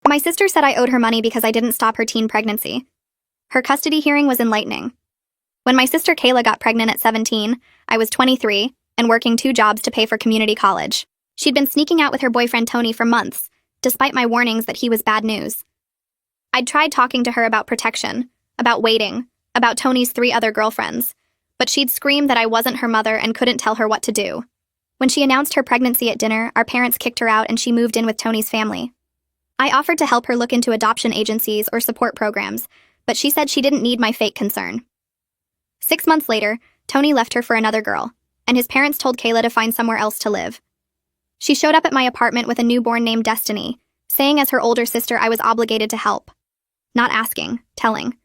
My sister said I owed her money because I didn't stop her teen pregnancy. Her custody hearing was enlightening. When my sister Kayla got pregnant at 17, I was 23 and working 2 jobs to pay for community college. She'd been sneaking out with her boyfriend Tony for months, despite my warnings that he was bad news. I'd tried talking to her about protection, about waiting, about Tony's 3 other girlfriends, but she'd scream that I wasn't her mother and couldn't tell her what to do. When she announced her pregnancy at dinner, our parents kicked her out and she moved in with Tony's family. I offered to help her look into adoption agencies or support programs, but she said she didn't need my fake concern. 6 months later, Tony left her for another girl, and his parents told Kayla to find somewhere else to live. She showed up at my apartment with a newborn named Destiny, saying as her older sister I was obligated to help. Not asking, telling.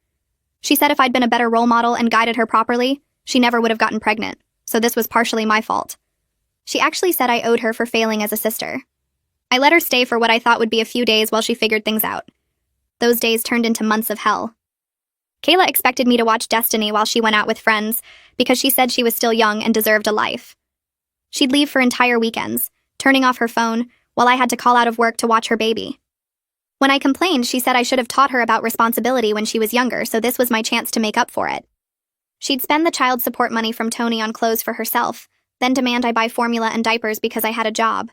She said if I'd been a better role model and guided her properly, she never would have gotten pregnant, so this was partially my fault. She actually said I owed her for failing as a sister. I let her stay for what I thought would be a few days while she figured things out. Those days turned into months of hell. Kayla expected me to watch Destiny while she went out with friends because she said she was still young and deserved a life. She'd leave for entire weekends, turning off her phone while I had to call out of work to watch her baby. When I complained, she said I should have taught her about responsibility when she was younger, so this was my chance to make up for it. She'd spend the child support money from Tony on clothes for herself, then demand I buy formula and diapers because I had a job.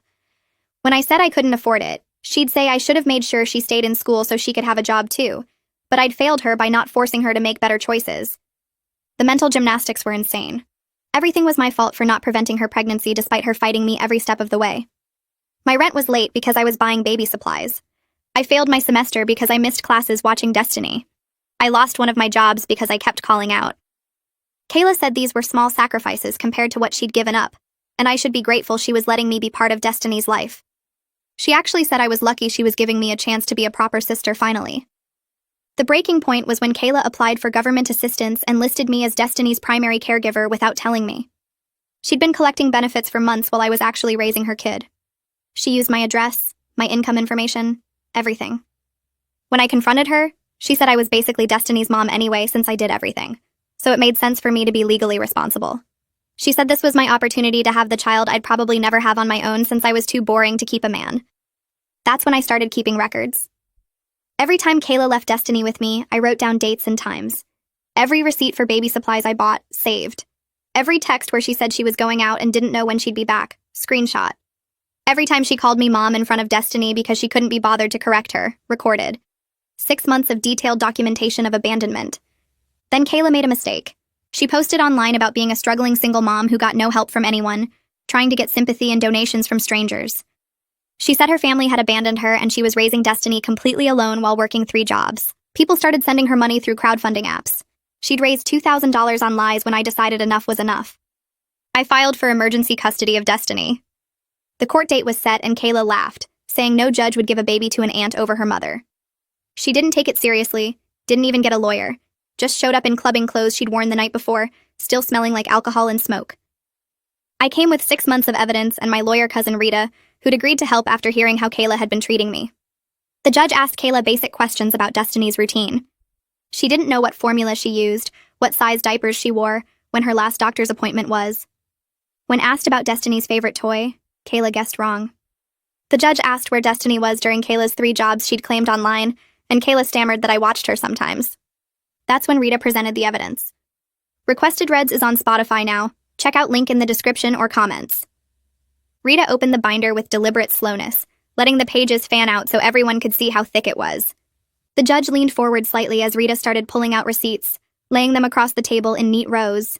When I said I couldn't afford it, she'd say I should have made sure she stayed in school so she could have a job too, but I'd failed her by not forcing her to make better choices. The mental gymnastics were insane. Everything was my fault for not preventing her pregnancy despite her fighting me every step of the way. My rent was late because I was buying baby supplies. I failed my semester because I missed classes watching Destiny. I lost one of my jobs because I kept calling out. Kayla said these were small sacrifices compared to what she'd given up, and I should be grateful she was letting me be part of Destiny's life. She actually said I was lucky she was giving me a chance to be a proper sister finally. The breaking point was when Kayla applied for government assistance and listed me as Destiny's primary caregiver without telling me. She'd been collecting benefits for months while I was actually raising her kid. She used my address, my income information, everything. When I confronted her, she said I was basically Destiny's mom anyway since I did everything, so it made sense for me to be legally responsible. She said this was my opportunity to have the child I'd probably never have on my own since I was too boring to keep a man. That's when I started keeping records. Every time Kayla left Destiny with me, I wrote down dates and times. Every receipt for baby supplies I bought, saved. Every text where she said she was going out and didn't know when she'd be back, screenshot. Every time she called me mom in front of Destiny because she couldn't be bothered to correct her, recorded. 6 months of detailed documentation of abandonment. Then Kayla made a mistake. She posted online about being a struggling single mom who got no help from anyone, trying to get sympathy and donations from strangers. She said her family had abandoned her and she was raising Destiny completely alone while working 3 jobs. People started sending her money through crowdfunding apps. She'd raised $2,000 on lies when I decided enough was enough. I filed for emergency custody of Destiny. The court date was set and Kayla laughed, saying no judge would give a baby to an aunt over her mother. She didn't take it seriously, didn't even get a lawyer, just showed up in clubbing clothes she'd worn the night before, still smelling like alcohol and smoke. I came with 6 months of evidence and my lawyer cousin Rita, who'd agreed to help after hearing how Kayla had been treating me. The judge asked Kayla basic questions about Destiny's routine. She didn't know what formula she used, what size diapers she wore, when her last doctor's appointment was. When asked about Destiny's favorite toy, Kayla guessed wrong. The judge asked where Destiny was during Kayla's 3 jobs she'd claimed online, and Kayla stammered that I watched her sometimes. That's when Rita presented the evidence. Requested Reads is on Spotify now. Check out link in the description or comments. Rita opened the binder with deliberate slowness, letting the pages fan out so everyone could see how thick it was. The judge leaned forward slightly as Rita started pulling out receipts, laying them across the table in neat rows.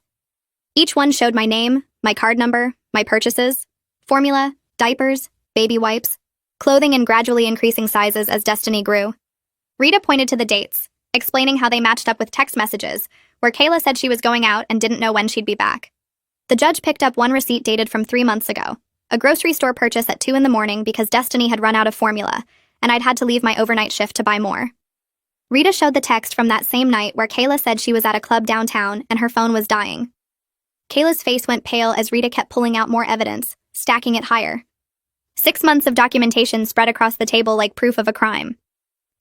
Each one showed my name, my card number, my purchases, formula, diapers, baby wipes, clothing in gradually increasing sizes as Destiny grew. Rita pointed to the dates, explaining how they matched up with text messages, where Kayla said she was going out and didn't know when she'd be back. The judge picked up one receipt dated from 3 months ago, a grocery store purchase at 2 in the morning because Destiny had run out of formula, and I'd had to leave my overnight shift to buy more. Rita showed the text from that same night where Kayla said she was at a club downtown and her phone was dying. Kayla's face went pale as Rita kept pulling out more evidence, stacking it higher. 6 months of documentation spread across the table like proof of a crime.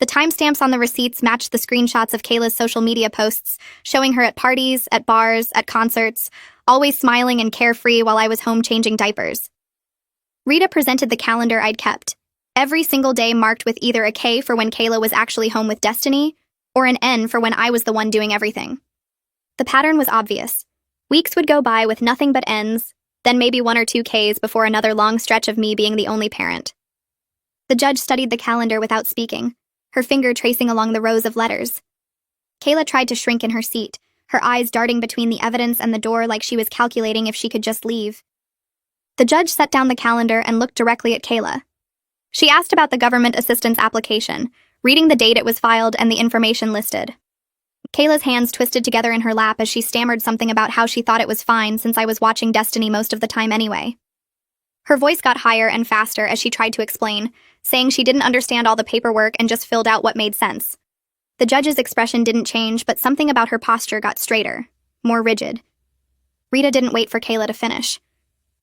The timestamps on the receipts matched the screenshots of Kayla's social media posts, showing her at parties, at bars, at concerts, always smiling and carefree while I was home changing diapers. Rita presented the calendar I'd kept. Every single day marked with either a K for when Kayla was actually home with Destiny, or an N for when I was the one doing everything. The pattern was obvious. Weeks would go by with nothing but N's, then maybe 1 or 2 K's before another long stretch of me being the only parent. The judge studied the calendar without speaking, her finger tracing along the rows of letters. Kayla tried to shrink in her seat, her eyes darting between the evidence and the door like she was calculating if she could just leave. The judge set down the calendar and looked directly at Kayla. She asked about the government assistance application, reading the date it was filed and the information listed. Kayla's hands twisted together in her lap as she stammered something about how she thought it was fine since I was watching Destiny most of the time anyway. Her voice got higher and faster as she tried to explain, saying she didn't understand all the paperwork and just filled out what made sense. The judge's expression didn't change, but something about her posture got straighter, more rigid. Rita didn't wait for Kayla to finish.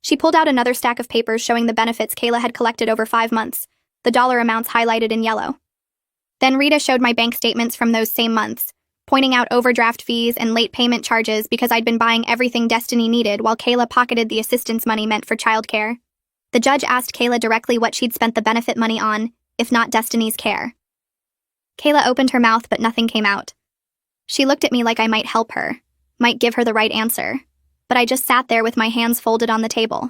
She pulled out another stack of papers showing the benefits Kayla had collected over 5 months, the dollar amounts highlighted in yellow. Then Rita showed my bank statements from those same months, pointing out overdraft fees and late payment charges because I'd been buying everything Destiny needed while Kayla pocketed the assistance money meant for childcare. The judge asked Kayla directly what she'd spent the benefit money on, if not Destiny's care. Kayla opened her mouth, but nothing came out. She looked at me like I might help her, might give her the right answer, but I just sat there with my hands folded on the table.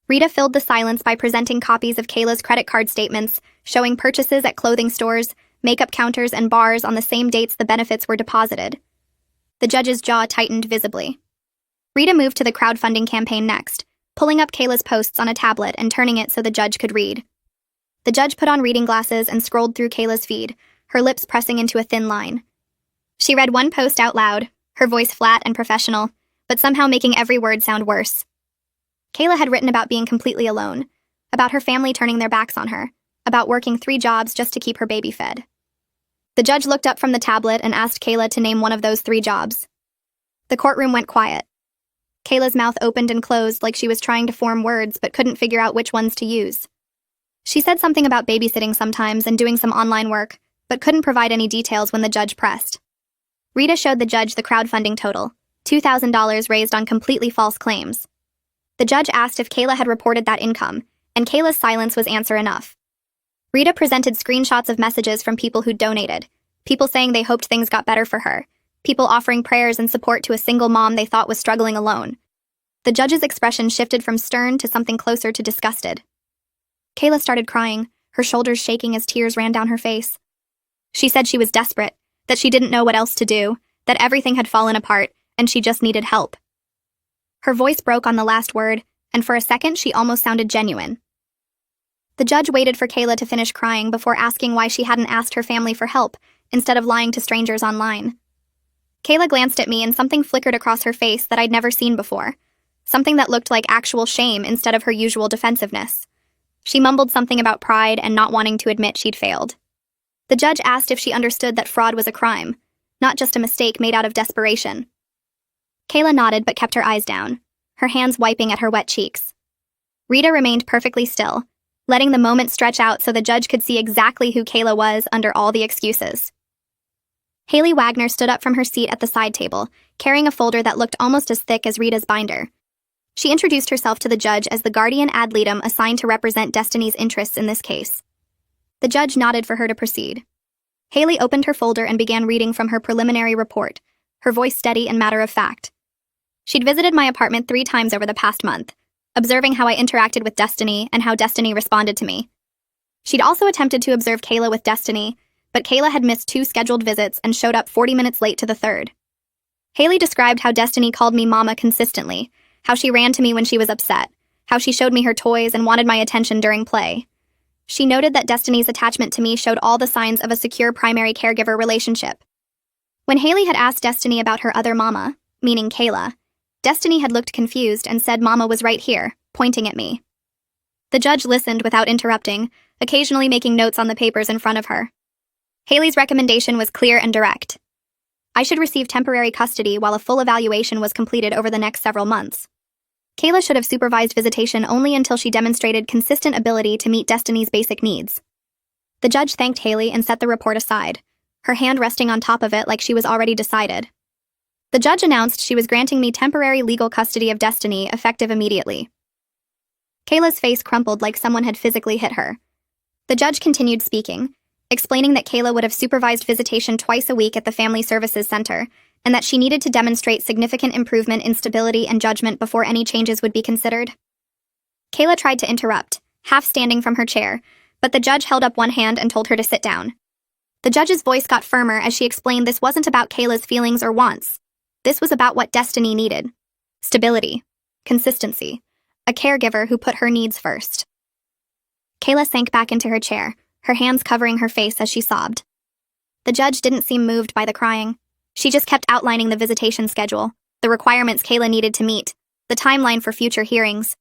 Rita filled the silence by presenting copies of Kayla's credit card statements, showing purchases at clothing stores, makeup counters, and bars on the same dates the benefits were deposited. The judge's jaw tightened visibly. Rita moved to the crowdfunding campaign next, pulling up Kayla's posts on a tablet and turning it so the judge could read. The judge put on reading glasses and scrolled through Kayla's feed, her lips pressing into a thin line. She read one post out loud, her voice flat and professional, but somehow making every word sound worse. Kayla had written about being completely alone, about her family turning their backs on her, about working 3 jobs just to keep her baby fed. The judge looked up from the tablet and asked Kayla to name one of those 3 jobs. The courtroom went quiet. Kayla's mouth opened and closed like she was trying to form words but couldn't figure out which ones to use. She said something about babysitting sometimes and doing some online work, but couldn't provide any details when the judge pressed. Rita showed the judge the crowdfunding total, $2,000 raised on completely false claims. The judge asked if Kayla had reported that income, and Kayla's silence was answer enough. Rita presented screenshots of messages from people who donated, people saying they hoped things got better for her, people offering prayers and support to a single mom they thought was struggling alone. The judge's expression shifted from stern to something closer to disgusted. Kayla started crying, her shoulders shaking as tears ran down her face. She said she was desperate, that she didn't know what else to do, that everything had fallen apart, and she just needed help. Her voice broke on the last word, and for a second she almost sounded genuine. The judge waited for Kayla to finish crying before asking why she hadn't asked her family for help, instead of lying to strangers online. Kayla glanced at me and something flickered across her face that I'd never seen before, something that looked like actual shame instead of her usual defensiveness. She mumbled something about pride and not wanting to admit she'd failed. The judge asked if she understood that fraud was a crime, not just a mistake made out of desperation. Kayla nodded but kept her eyes down, her hands wiping at her wet cheeks. Rita remained perfectly still, letting the moment stretch out so the judge could see exactly who Kayla was under all the excuses. Haley Wagner stood up from her seat at the side table, carrying a folder that looked almost as thick as Rita's binder. She introduced herself to the judge as the guardian ad litem assigned to represent Destiny's interests in this case. The judge nodded for her to proceed. Haley opened her folder and began reading from her preliminary report, her voice steady and matter-of-fact. She'd visited my apartment 3 times over the past month, observing how I interacted with Destiny and how Destiny responded to me. She'd also attempted to observe Kayla with Destiny, but Kayla had missed 2 scheduled visits and showed up 40 minutes late to the 3rd. Haley described how Destiny called me Mama consistently, how she ran to me when she was upset, how she showed me her toys and wanted my attention during play. She noted that Destiny's attachment to me showed all the signs of a secure primary caregiver relationship. When Haley had asked Destiny about her other mama, meaning Kayla, Destiny had looked confused and said Mama was right here, pointing at me. The judge listened without interrupting, occasionally making notes on the papers in front of her. Haley's recommendation was clear and direct. I should receive temporary custody while a full evaluation was completed over the next several months. Kayla should have supervised visitation only until she demonstrated consistent ability to meet Destiny's basic needs. The judge thanked Haley and set the report aside, her hand resting on top of it like she was already decided. The judge announced she was granting me temporary legal custody of Destiny effective immediately. Kayla's face crumpled like someone had physically hit her. The judge continued speaking, explaining that Kayla would have supervised visitation twice a week at the Family Services Center, and that she needed to demonstrate significant improvement in stability and judgment before any changes would be considered. Kayla tried to interrupt, half standing from her chair, but the judge held up one hand and told her to sit down. The judge's voice got firmer as she explained this wasn't about Kayla's feelings or wants. This was about what Destiny needed. Stability. Consistency. A caregiver who put her needs first. Kayla sank back into her chair, her hands covering her face as she sobbed. The judge didn't seem moved by the crying. She just kept outlining the visitation schedule, the requirements Kayla needed to meet, the timeline for future hearings.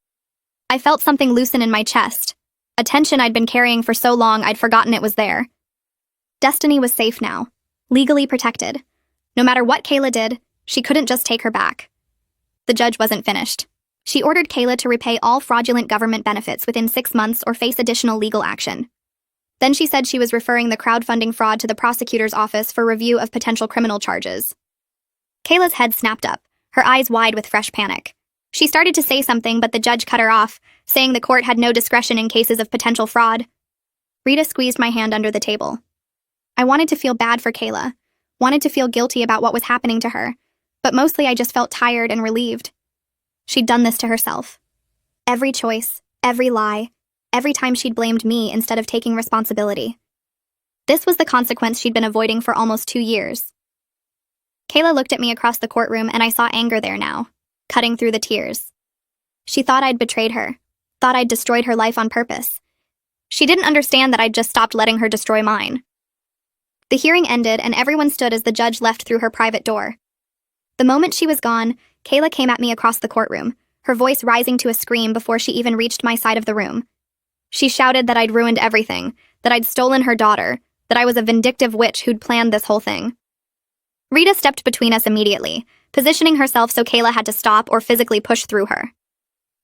I felt something loosen in my chest, a tension I'd been carrying for so long I'd forgotten it was there. Destiny was safe now, legally protected. No matter what Kayla did, she couldn't just take her back. The judge wasn't finished. She ordered Kayla to repay all fraudulent government benefits within 6 months or face additional legal action. Then she said she was referring the crowdfunding fraud to the prosecutor's office for review of potential criminal charges. Kayla's head snapped up, her eyes wide with fresh panic. She started to say something, but the judge cut her off, saying the court had no discretion in cases of potential fraud. Rita squeezed my hand under the table. I wanted to feel bad for Kayla, wanted to feel guilty about what was happening to her, but mostly I just felt tired and relieved. She'd done this to herself. Every choice, every lie, every time she'd blamed me instead of taking responsibility. This was the consequence she'd been avoiding for almost 2 years. Kayla looked at me across the courtroom and I saw anger there now, cutting through the tears. She thought I'd betrayed her, thought I'd destroyed her life on purpose. She didn't understand that I'd just stopped letting her destroy mine. The hearing ended and everyone stood as the judge left through her private door. The moment she was gone, Kayla came at me across the courtroom, her voice rising to a scream before she even reached my side of the room. She shouted that I'd ruined everything, that I'd stolen her daughter, that I was a vindictive witch who'd planned this whole thing. Rita stepped between us immediately, positioning herself so Kayla had to stop or physically push through her.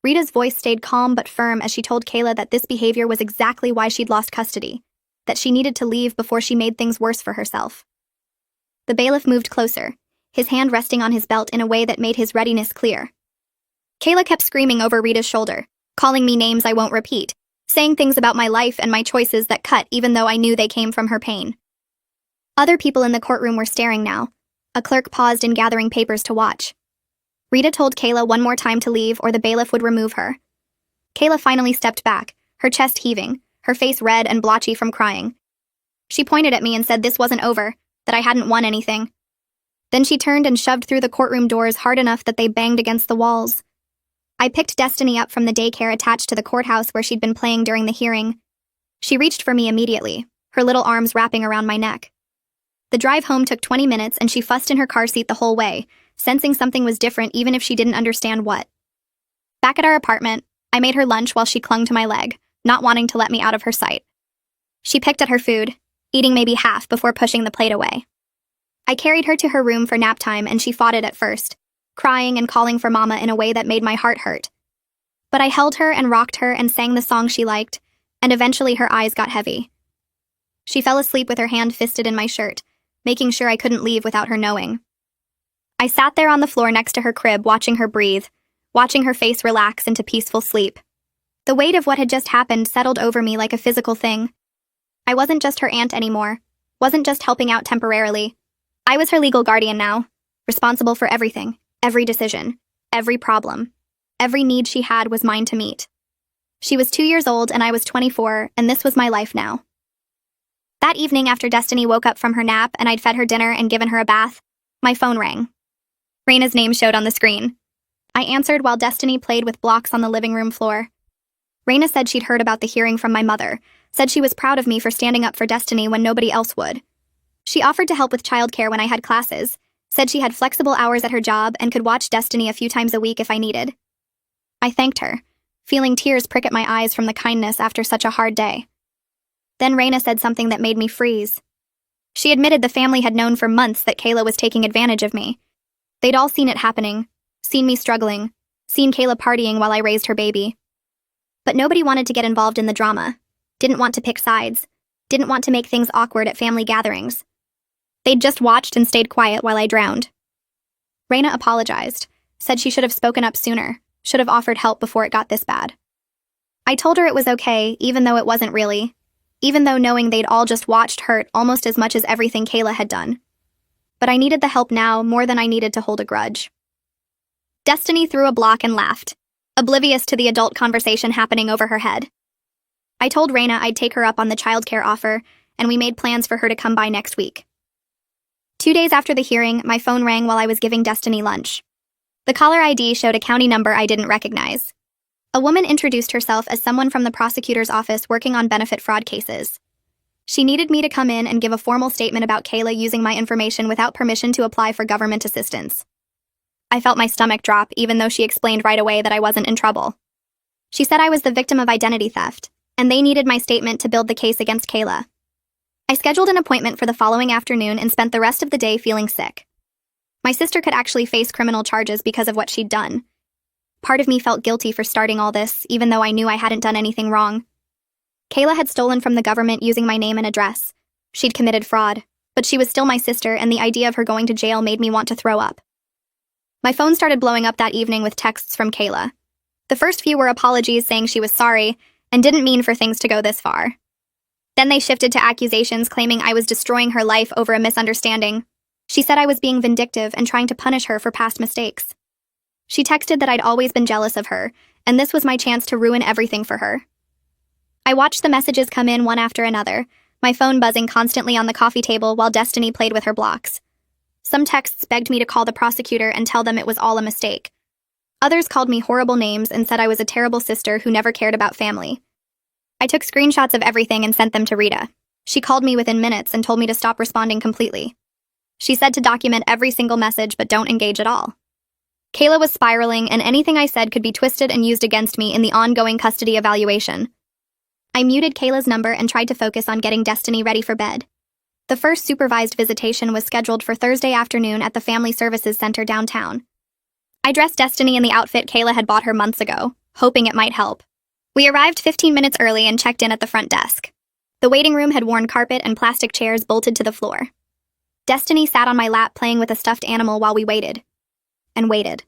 Rita's voice stayed calm but firm as she told Kayla that this behavior was exactly why she'd lost custody, that she needed to leave before she made things worse for herself. The bailiff moved closer, his hand resting on his belt in a way that made his readiness clear. Kayla kept screaming over Rita's shoulder, calling me names I won't repeat, saying things about my life and my choices that cut even though I knew they came from her pain. Other people in the courtroom were staring now. A clerk paused in gathering papers to watch. Rita told Kayla one more time to leave or the bailiff would remove her. Kayla finally stepped back, her chest heaving, her face red and blotchy from crying. She pointed at me and said this wasn't over, that I hadn't won anything. Then she turned and shoved through the courtroom doors hard enough that they banged against the walls. I picked Destiny up from the daycare attached to the courthouse where she'd been playing during the hearing. She reached for me immediately, her little arms wrapping around my neck. The drive home took 20 minutes and she fussed in her car seat the whole way, sensing something was different even if she didn't understand what. Back at our apartment, I made her lunch while she clung to my leg, not wanting to let me out of her sight. She picked at her food, eating maybe half before pushing the plate away. I carried her to her room for nap time and she fought it at first, crying and calling for Mama in a way that made my heart hurt. But I held her and rocked her and sang the song she liked, and eventually her eyes got heavy. She fell asleep with her hand fisted in my shirt, making sure I couldn't leave without her knowing. I sat there on the floor next to her crib watching her breathe, watching her face relax into peaceful sleep. The weight of what had just happened settled over me like a physical thing. I wasn't just her aunt anymore, wasn't just helping out temporarily. I was her legal guardian now, responsible for everything, every decision, every problem. Every need she had was mine to meet. She was 2 years old and I was 24, and this was my life now. That evening after Destiny woke up from her nap and I'd fed her dinner and given her a bath, my phone rang. Raina's name showed on the screen. I answered while Destiny played with blocks on the living room floor. Raina said she'd heard about the hearing from my mother, said she was proud of me for standing up for Destiny when nobody else would. She offered to help with childcare when I had classes, said she had flexible hours at her job and could watch Destiny a few times a week if I needed. I thanked her, feeling tears prick at my eyes from the kindness after such a hard day. Then Raina said something that made me freeze. She admitted the family had known for months that Kayla was taking advantage of me. They'd all seen it happening, seen me struggling, seen Kayla partying while I raised her baby. But nobody wanted to get involved in the drama, didn't want to pick sides, didn't want to make things awkward at family gatherings. They'd just watched and stayed quiet while I drowned. Raina apologized, said she should have spoken up sooner, should have offered help before it got this bad. I told her it was okay, even though it wasn't really. even though knowing they'd all just watched hurt almost as much as everything Kayla had done. But I needed the help now more than I needed to hold a grudge. Destiny threw a block and laughed, oblivious to the adult conversation happening over her head. I told Raina I'd take her up on the childcare offer, and we made plans for her to come by next week. 2 days after the hearing, my phone rang while I was giving Destiny lunch. The caller ID showed a county number I didn't recognize. A woman introduced herself as someone from the prosecutor's office working on benefit fraud cases. She needed me to come in and give a formal statement about Kayla using my information without permission to apply for government assistance. I felt my stomach drop, even though she explained right away that I wasn't in trouble. She said I was the victim of identity theft, and they needed my statement to build the case against Kayla. I scheduled an appointment for the following afternoon and spent the rest of the day feeling sick. My sister could actually face criminal charges because of what she'd done. Part of me felt guilty for starting all this, even though I knew I hadn't done anything wrong. Kayla had stolen from the government using my name and address. She'd committed fraud, but she was still my sister, and the idea of her going to jail made me want to throw up. My phone started blowing up that evening with texts from Kayla. The first few were apologies saying she was sorry and didn't mean for things to go this far. Then they shifted to accusations claiming I was destroying her life over a misunderstanding. She said I was being vindictive and trying to punish her for past mistakes. She texted that I'd always been jealous of her, and this was my chance to ruin everything for her. I watched the messages come in one after another, my phone buzzing constantly on the coffee table while Destiny played with her blocks. Some texts begged me to call the prosecutor and tell them it was all a mistake. Others called me horrible names and said I was a terrible sister who never cared about family. I took screenshots of everything and sent them to Rita. She called me within minutes and told me to stop responding completely. She said to document every single message but don't engage at all. Kayla was spiraling, and anything I said could be twisted and used against me in the ongoing custody evaluation. I muted Kayla's number and tried to focus on getting Destiny ready for bed. The first supervised visitation was scheduled for Thursday afternoon at the Family Services Center downtown. I dressed Destiny in the outfit Kayla had bought her months ago, hoping it might help. We arrived 15 minutes early and checked in at the front desk. The waiting room had worn carpet and plastic chairs bolted to the floor. Destiny sat on my lap playing with a stuffed animal while we waited. And waited.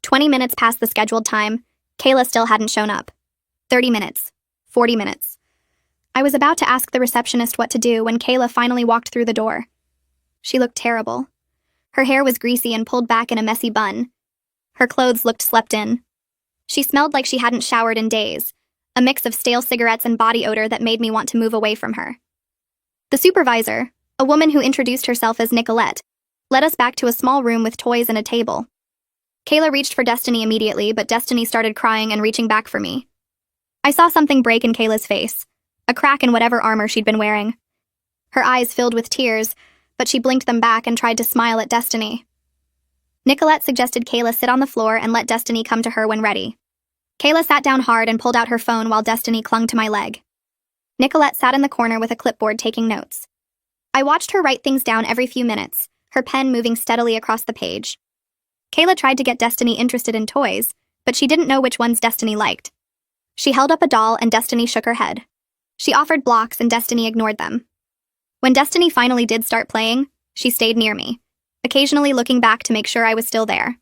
20 minutes past the scheduled time, Kayla still hadn't shown up. 30 minutes. 40 minutes. I was about to ask the receptionist what to do when Kayla finally walked through the door. She looked terrible. Her hair was greasy and pulled back in a messy bun. Her clothes looked slept in. She smelled like she hadn't showered in days, a mix of stale cigarettes and body odor that made me want to move away from her. The supervisor, a woman who introduced herself as Nicolette, led us back to a small room with toys and a table. Kayla reached for Destiny immediately, but Destiny started crying and reaching back for me. I saw something break in Kayla's face, a crack in whatever armor she'd been wearing. Her eyes filled with tears, but she blinked them back and tried to smile at Destiny. Nicolette suggested Kayla sit on the floor and let Destiny come to her when ready. Kayla sat down hard and pulled out her phone while Destiny clung to my leg. Nicolette sat in the corner with a clipboard taking notes. I watched her write things down every few minutes, her pen moving steadily across the page. Kayla tried to get Destiny interested in toys, but she didn't know which ones Destiny liked. She held up a doll and Destiny shook her head. She offered blocks and Destiny ignored them. When Destiny finally did start playing, she stayed near me, occasionally looking back to make sure I was still there.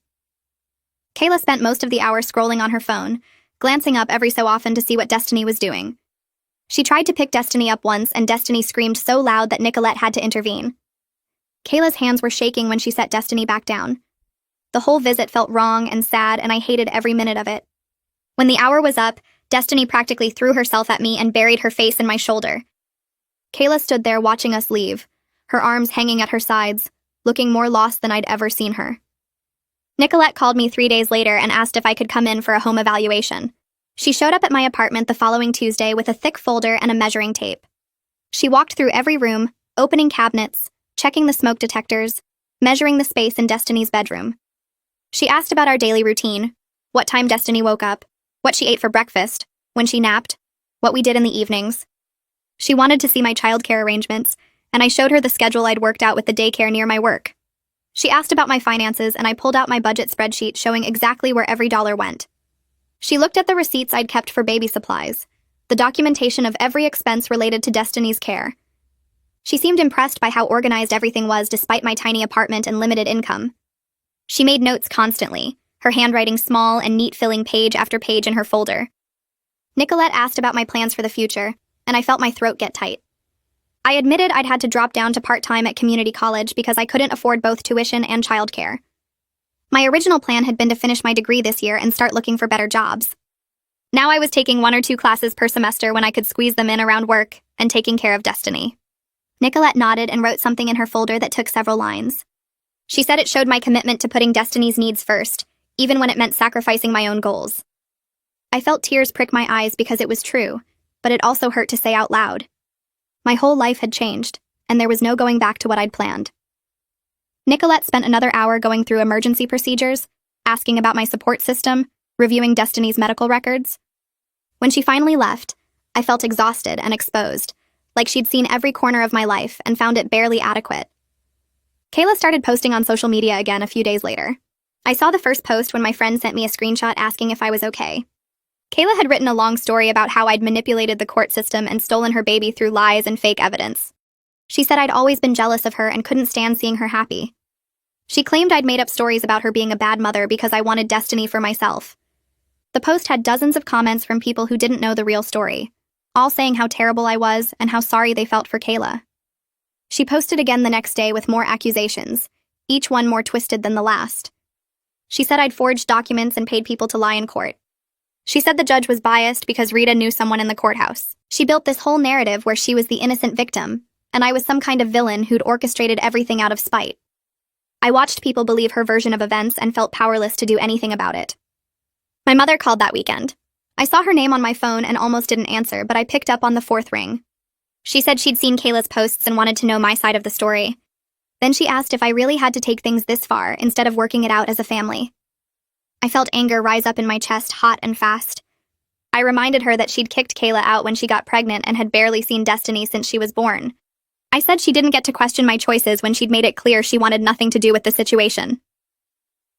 Kayla spent most of the hour scrolling on her phone, glancing up every so often to see what Destiny was doing. She tried to pick Destiny up once and Destiny screamed so loud that Nicolette had to intervene. Kayla's hands were shaking when she set Destiny back down. The whole visit felt wrong and sad, and I hated every minute of it. When the hour was up, Destiny practically threw herself at me and buried her face in my shoulder. Kayla stood there watching us leave, her arms hanging at her sides, looking more lost than I'd ever seen her. Nicolette called me 3 days later and asked if I could come in for a home evaluation. She showed up at my apartment the following Tuesday with a thick folder and a measuring tape. She walked through every room, opening cabinets, checking the smoke detectors, measuring the space in Destiny's bedroom. She asked about our daily routine, what time Destiny woke up, what she ate for breakfast, when she napped, what we did in the evenings. She wanted to see my childcare arrangements, and I showed her the schedule I'd worked out with the daycare near my work. She asked about my finances, and I pulled out my budget spreadsheet showing exactly where every dollar went. She looked at the receipts I'd kept for baby supplies, the documentation of every expense related to Destiny's care. She seemed impressed by how organized everything was despite my tiny apartment and limited income. She made notes constantly, her handwriting small and neat, filling page after page in her folder. Nicolette asked about my plans for the future. and I felt my throat get tight. I admitted I'd had to drop down to part-time at community college because I couldn't afford both tuition and childcare. My original plan had been to finish my degree this year and start looking for better jobs. Now I was taking 1 or 2 classes per semester when I could squeeze them in around work and taking care of Destiny. Nicolette nodded and wrote something in her folder that took several lines. She said it showed my commitment to putting Destiny's needs first, even when it meant sacrificing my own goals. I felt tears prick my eyes because it was true, but it also hurt to say out loud. My whole life had changed, and there was no going back to what I'd planned. Nicolette spent another hour going through emergency procedures, asking about my support system, reviewing Destiny's medical records. When she finally left, I felt exhausted and exposed, like she'd seen every corner of my life and found it barely adequate. Kayla started posting on social media again a few days later. I saw the first post when my friend sent me a screenshot asking if I was okay. Kayla had written a long story about how I'd manipulated the court system and stolen her baby through lies and fake evidence. She said I'd always been jealous of her and couldn't stand seeing her happy. She claimed I'd made up stories about her being a bad mother because I wanted Destiny for myself. The post had dozens of comments from people who didn't know the real story, all saying how terrible I was and how sorry they felt for Kayla. She posted again the next day with more accusations, each one more twisted than the last. She said I'd forged documents and paid people to lie in court. She said the judge was biased because Rita knew someone in the courthouse. She built this whole narrative where she was the innocent victim, and I was some kind of villain who'd orchestrated everything out of spite. I watched people believe her version of events and felt powerless to do anything about it. My mother called that weekend. I saw her name on my phone and almost didn't answer, but I picked up on the 4th ring. She said she'd seen Kayla's posts and wanted to know my side of the story. Then she asked if I really had to take things this far instead of working it out as a family. I felt anger rise up in my chest hot and fast. I reminded her that she'd kicked Kayla out when she got pregnant and had barely seen Destiny since she was born. I said she didn't get to question my choices when she'd made it clear she wanted nothing to do with the situation.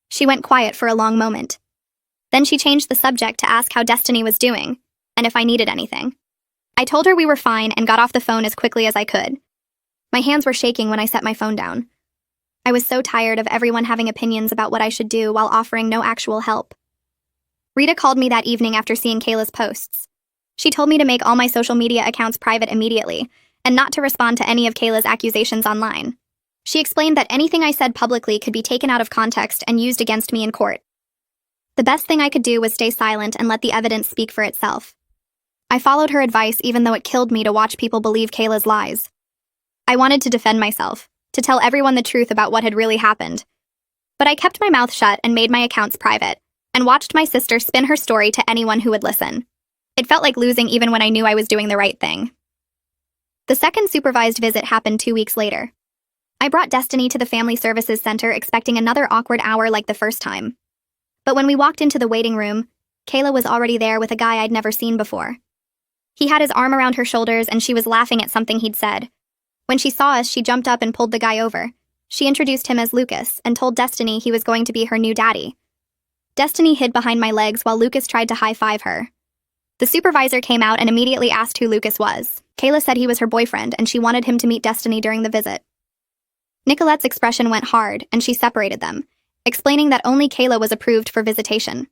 She went quiet for a long moment. Then she changed the subject to ask how Destiny was doing, and if I needed anything. I told her we were fine and got off the phone as quickly as I could. My hands were shaking when I set my phone down. I was so tired of everyone having opinions about what I should do while offering no actual help. Rita called me that evening after seeing Kayla's posts. She told me to make all my social media accounts private immediately, and not to respond to any of Kayla's accusations online. She explained that anything I said publicly could be taken out of context and used against me in court. The best thing I could do was stay silent and let the evidence speak for itself. I followed her advice even though it killed me to watch people believe Kayla's lies. I wanted to defend myself, to tell everyone the truth about what had really happened. But I kept my mouth shut and made my accounts private, and watched my sister spin her story to anyone who would listen. It felt like losing even when I knew I was doing the right thing. The second supervised visit happened 2 weeks later. I brought Destiny to the Family Services Center expecting another awkward hour like the first time. But when we walked into the waiting room, Kayla was already there with a guy I'd never seen before. He had his arm around her shoulders and she was laughing at something he'd said. When she saw us, she jumped up and pulled the guy over. She introduced him as Lucas and told Destiny he was going to be her new daddy. Destiny hid behind my legs while Lucas tried to high-five her. The supervisor came out and immediately asked who Lucas was. Kayla said he was her boyfriend and she wanted him to meet Destiny during the visit. Nicolette's expression went hard and she separated them, explaining that only Kayla was approved for visitation.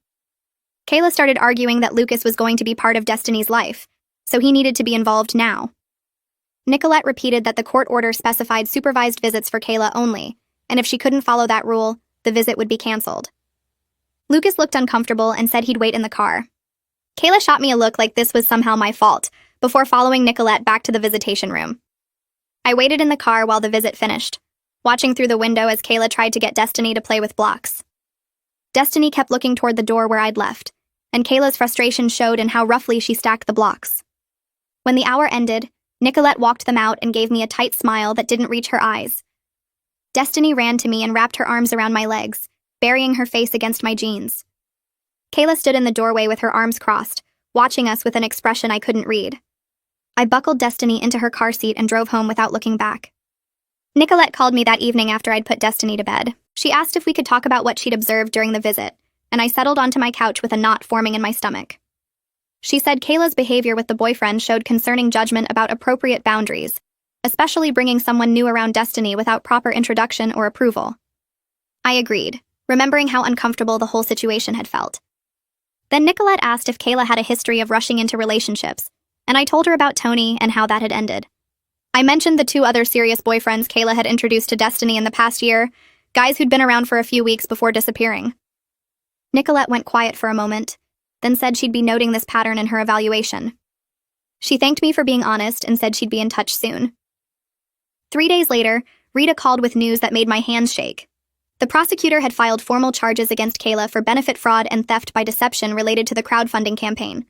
Kayla started arguing that Lucas was going to be part of Destiny's life, so he needed to be involved now. Nicolette repeated that the court order specified supervised visits for Kayla only, and if she couldn't follow that rule, the visit would be canceled. Lucas looked uncomfortable and said he'd wait in the car. Kayla shot me a look like this was somehow my fault, before following Nicolette back to the visitation room. I waited in the car while the visit finished, watching through the window as Kayla tried to get Destiny to play with blocks. Destiny kept looking toward the door where I'd left, and Kayla's frustration showed in how roughly she stacked the blocks. When the hour ended, Nicolette walked them out and gave me a tight smile that didn't reach her eyes. Destiny ran to me and wrapped her arms around my legs, burying her face against my jeans. Kayla stood in the doorway with her arms crossed, watching us with an expression I couldn't read. I buckled Destiny into her car seat and drove home without looking back. Nicolette called me that evening after I'd put Destiny to bed. She asked if we could talk about what she'd observed during the visit, and I settled onto my couch with a knot forming in my stomach. She said Kayla's behavior with the boyfriend showed concerning judgment about appropriate boundaries, especially bringing someone new around Destiny without proper introduction or approval. I agreed, remembering how uncomfortable the whole situation had felt. Then Nicolette asked if Kayla had a history of rushing into relationships, and I told her about Tony and how that had ended. I mentioned the 2 other serious boyfriends Kayla had introduced to Destiny in the past year, guys who'd been around for a few weeks before disappearing. Nicolette went quiet for a moment, then said she'd be noting this pattern in her evaluation. She thanked me for being honest and said she'd be in touch soon. 3 days later, Rita called with news that made my hands shake. The prosecutor had filed formal charges against Kayla for benefit fraud and theft by deception related to the crowdfunding campaign.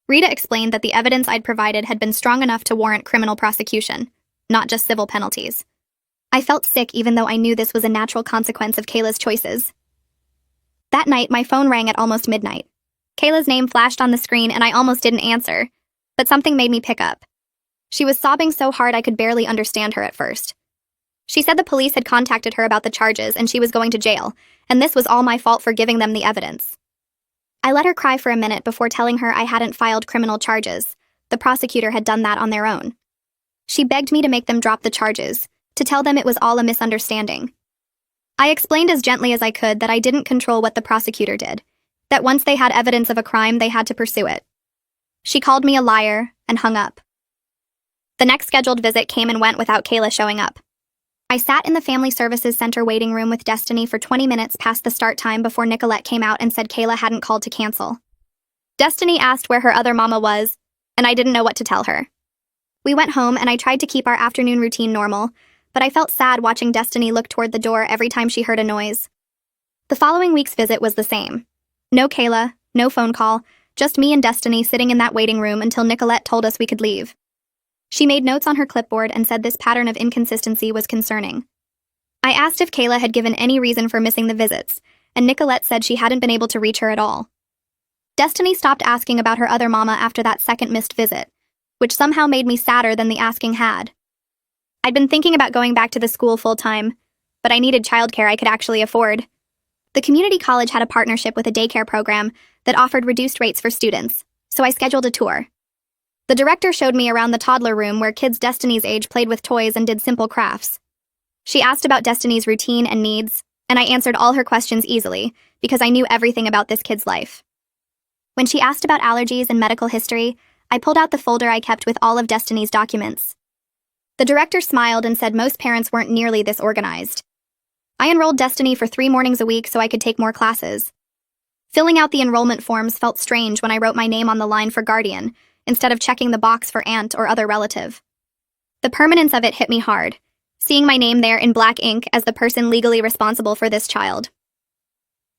Rita explained that the evidence I'd provided had been strong enough to warrant criminal prosecution, not just civil penalties. I felt sick even though I knew this was a natural consequence of Kayla's choices. That night, my phone rang at almost midnight. Kayla's name flashed on the screen and I almost didn't answer, but something made me pick up. She was sobbing so hard I could barely understand her at first. She said the police had contacted her about the charges and she was going to jail, and this was all my fault for giving them the evidence. I let her cry for a minute before telling her I hadn't filed criminal charges. The prosecutor had done that on their own. She begged me to make them drop the charges, to tell them it was all a misunderstanding. I explained as gently as I could that I didn't control what the prosecutor did, that once they had evidence of a crime, they had to pursue it. She called me a liar and hung up. The next scheduled visit came and went without Kayla showing up. I sat in the Family Services Center waiting room with Destiny for 20 minutes past the start time before Nicolette came out and said Kayla hadn't called to cancel. Destiny asked where her other mama was, and I didn't know what to tell her. We went home and I tried to keep our afternoon routine normal, but I felt sad watching Destiny look toward the door every time she heard a noise. The following week's visit was the same. No Kayla, no phone call, just me and Destiny sitting in that waiting room until Nicolette told us we could leave. She made notes on her clipboard and said this pattern of inconsistency was concerning. I asked if Kayla had given any reason for missing the visits, and Nicolette said she hadn't been able to reach her at all. Destiny stopped asking about her other mama after that second missed visit, which somehow made me sadder than the asking had. I'd been thinking about going back to the school full-time, but I needed childcare I could actually afford. The community college had a partnership with a daycare program that offered reduced rates for students, so I scheduled a tour. The director showed me around the toddler room where kids Destiny's age played with toys and did simple crafts. She asked about Destiny's routine and needs, and I answered all her questions easily because I knew everything about this kid's life. When she asked about allergies and medical history, I pulled out the folder I kept with all of Destiny's documents. The director smiled and said most parents weren't nearly this organized. I enrolled Destiny for 3 mornings a week so I could take more classes. Filling out the enrollment forms felt strange when I wrote my name on the line for guardian, instead of checking the box for aunt or other relative. The permanence of it hit me hard, seeing my name there in black ink as the person legally responsible for this child.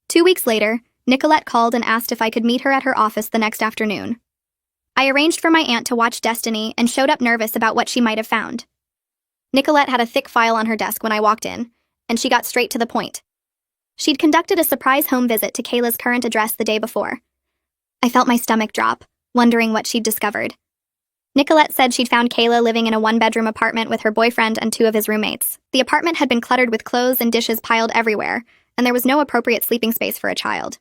2 weeks later, Nicolette called and asked if I could meet her at her office the next afternoon. I arranged for my aunt to watch Destiny and showed up nervous about what she might have found. Nicolette had a thick file on her desk when I walked in, and she got straight to the point. She'd conducted a surprise home visit to Kayla's current address the day before. I felt my stomach drop, wondering what she'd discovered. Nicolette said she'd found Kayla living in a 1-bedroom apartment with her boyfriend and 2 of his roommates. The apartment had been cluttered with clothes and dishes piled everywhere, and there was no appropriate sleeping space for a child.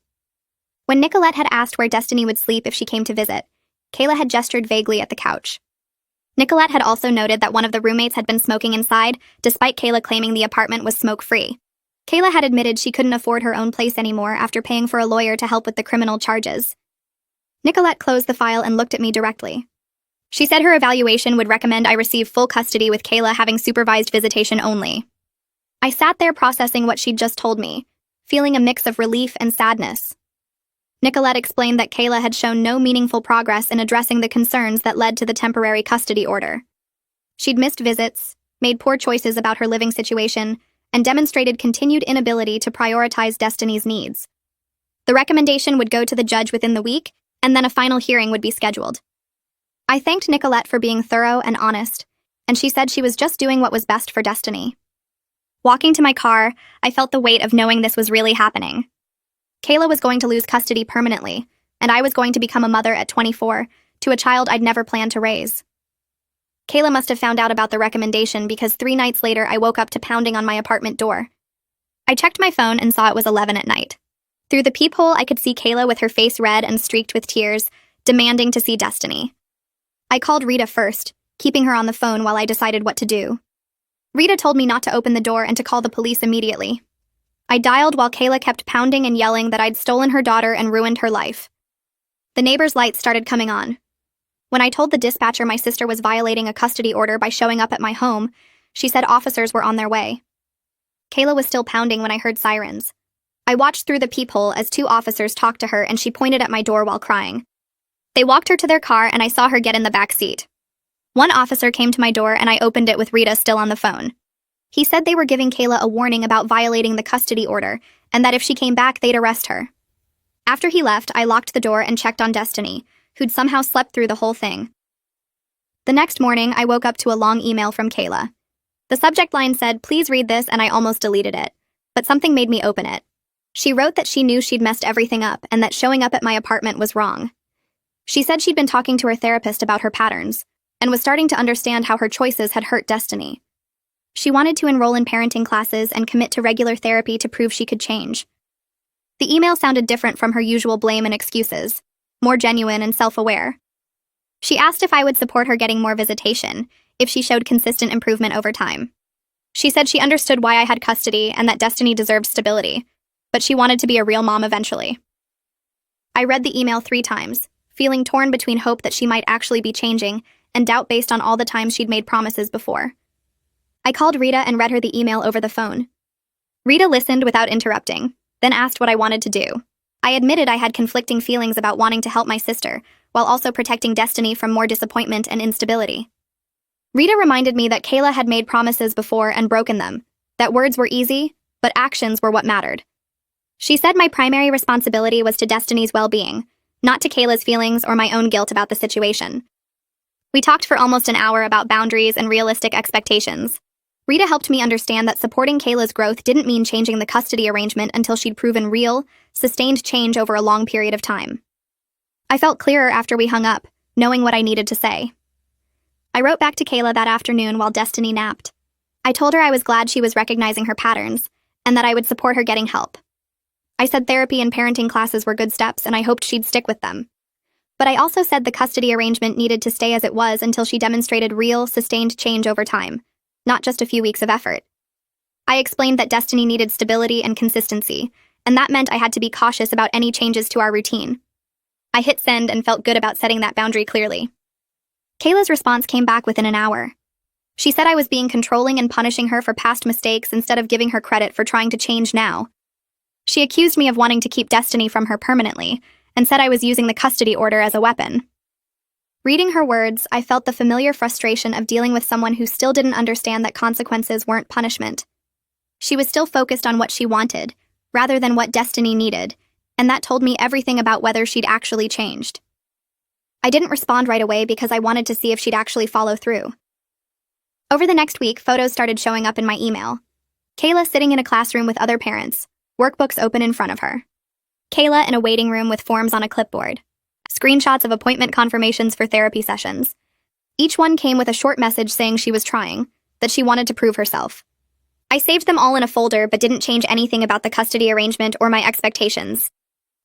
When Nicolette had asked where Destiny would sleep if she came to visit, Kayla had gestured vaguely at the couch. Nicolette had also noted that one of the roommates had been smoking inside, despite Kayla claiming the apartment was smoke-free. Kayla had admitted she couldn't afford her own place anymore after paying for a lawyer to help with the criminal charges. Nicolette closed the file and looked at me directly. She said her evaluation would recommend I receive full custody with Kayla having supervised visitation only. I sat there processing what she'd just told me, feeling a mix of relief and sadness. Nicolette explained that Kayla had shown no meaningful progress in addressing the concerns that led to the temporary custody order. She'd missed visits, made poor choices about her living situation, and demonstrated continued inability to prioritize Destiny's needs. The recommendation would go to the judge within the week, and then a final hearing would be scheduled. I thanked Nicolette for being thorough and honest, and she said she was just doing what was best for Destiny. Walking to my car, I felt the weight of knowing this was really happening. Kayla was going to lose custody permanently, and I was going to become a mother at 24 to a child I'd never planned to raise. Kayla must have found out about the recommendation because 3 nights later I woke up to pounding on my apartment door. I checked my phone and saw it was 11 at night. Through the peephole, I could see Kayla with her face red and streaked with tears, demanding to see Destiny. I called Rita first, keeping her on the phone while I decided what to do. Rita told me not to open the door and to call the police immediately. I dialed while Kayla kept pounding and yelling that I'd stolen her daughter and ruined her life. The neighbor's lights started coming on. When I told the dispatcher my sister was violating a custody order by showing up at my home, she said officers were on their way. Kayla was still pounding when I heard sirens. I watched through the peephole as 2 officers talked to her and she pointed at my door while crying. They walked her to their car and I saw her get in the back seat. One officer came to my door and I opened it with Rita still on the phone. He said they were giving Kayla a warning about violating the custody order and that if she came back, they'd arrest her. After he left, I locked the door and checked on Destiny, who'd somehow slept through the whole thing. The next morning, I woke up to a long email from Kayla. The subject line said, "Please read this," and I almost deleted it. But something made me open it. She wrote that she knew she'd messed everything up and that showing up at my apartment was wrong. She said she'd been talking to her therapist about her patterns and was starting to understand how her choices had hurt Destiny. She wanted to enroll in parenting classes and commit to regular therapy to prove she could change. The email sounded different from her usual blame and excuses, more genuine and self-aware. She asked if I would support her getting more visitation if she showed consistent improvement over time. She said she understood why I had custody and that Destiny deserved stability, but she wanted to be a real mom eventually. I read the email 3 times, feeling torn between hope that she might actually be changing and doubt based on all the times she'd made promises before. I called Rita and read her the email over the phone. Rita listened without interrupting, then asked what I wanted to do. I admitted I had conflicting feelings about wanting to help my sister, while also protecting Destiny from more disappointment and instability. Rita reminded me that Kayla had made promises before and broken them, that words were easy, but actions were what mattered. She said my primary responsibility was to Destiny's well-being, not to Kayla's feelings or my own guilt about the situation. We talked for almost an hour about boundaries and realistic expectations. Rita helped me understand that supporting Kayla's growth didn't mean changing the custody arrangement until she'd proven real, sustained change over a long period of time. I felt clearer after we hung up, knowing what I needed to say. I wrote back to Kayla that afternoon while Destiny napped. I told her I was glad she was recognizing her patterns, and that I would support her getting help. I said therapy and parenting classes were good steps and I hoped she'd stick with them. But I also said the custody arrangement needed to stay as it was until she demonstrated real, sustained change over time, not just a few weeks of effort. I explained that Destiny needed stability and consistency, and that meant I had to be cautious about any changes to our routine. I hit send and felt good about setting that boundary clearly. Kayla's response came back within an hour. She said I was being controlling and punishing her for past mistakes instead of giving her credit for trying to change now. She accused me of wanting to keep Destiny from her permanently, and said I was using the custody order as a weapon. Reading her words, I felt the familiar frustration of dealing with someone who still didn't understand that consequences weren't punishment. She was still focused on what she wanted, rather than what Destiny needed, and that told me everything about whether she'd actually changed. I didn't respond right away because I wanted to see if she'd actually follow through. Over the next week, photos started showing up in my email. Kayla sitting in a classroom with other parents, workbooks open in front of her. Kayla in a waiting room with forms on a clipboard. Screenshots of appointment confirmations for therapy sessions. Each one came with a short message saying she was trying, that she wanted to prove herself. I saved them all in a folder but didn't change anything about the custody arrangement or my expectations.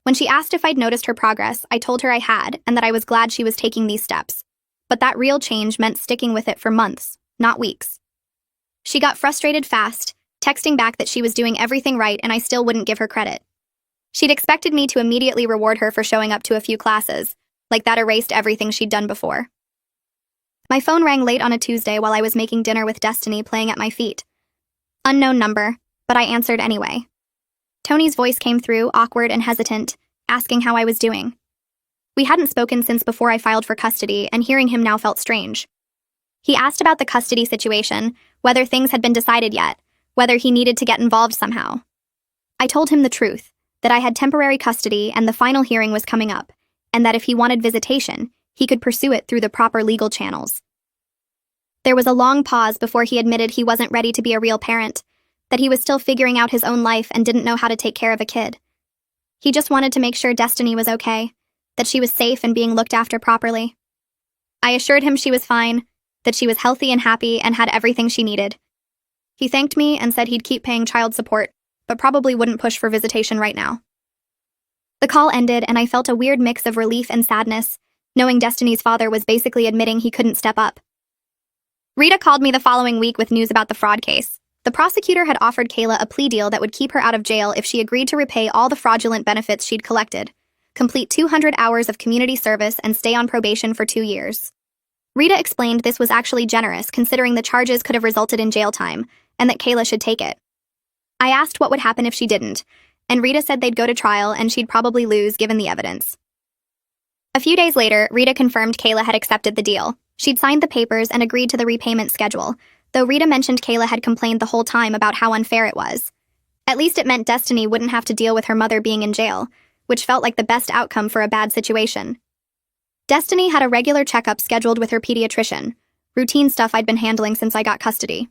When she asked if I'd noticed her progress, I told her I had and that I was glad she was taking these steps. But that real change meant sticking with it for months, not weeks. She got frustrated fast, texting back that she was doing everything right and I still wouldn't give her credit. She'd expected me to immediately reward her for showing up to a few classes, like that erased everything she'd done before. My phone rang late on a Tuesday while I was making dinner with Destiny playing at my feet. Unknown number, but I answered anyway. Tony's voice came through, awkward and hesitant, asking how I was doing. We hadn't spoken since before I filed for custody, and hearing him now felt strange. He asked about the custody situation, whether things had been decided yet, whether he needed to get involved somehow. I told him the truth, that I had temporary custody and the final hearing was coming up, and that if he wanted visitation, he could pursue it through the proper legal channels. There was a long pause before he admitted he wasn't ready to be a real parent, that he was still figuring out his own life and didn't know how to take care of a kid. He just wanted to make sure Destiny was okay, that she was safe and being looked after properly. I assured him she was fine, that she was healthy and happy and had everything she needed. He thanked me and said he'd keep paying child support, but probably wouldn't push for visitation right now. The call ended and I felt a weird mix of relief and sadness, knowing Destiny's father was basically admitting he couldn't step up. Rita called me the following week with news about the fraud case. The prosecutor had offered Kayla a plea deal that would keep her out of jail if she agreed to repay all the fraudulent benefits she'd collected, complete 200 hours of community service, and stay on probation for 2 years. Rita explained this was actually generous considering the charges could have resulted in jail time, and that Kayla should take it. I asked what would happen if she didn't, and Rita said they'd go to trial and she'd probably lose given the evidence. A few days later, Rita confirmed Kayla had accepted the deal. She'd signed the papers and agreed to the repayment schedule, though Rita mentioned Kayla had complained the whole time about how unfair it was. At least it meant Destiny wouldn't have to deal with her mother being in jail, which felt like the best outcome for a bad situation. Destiny had a regular checkup scheduled with her pediatrician, routine stuff I'd been handling since I got custody.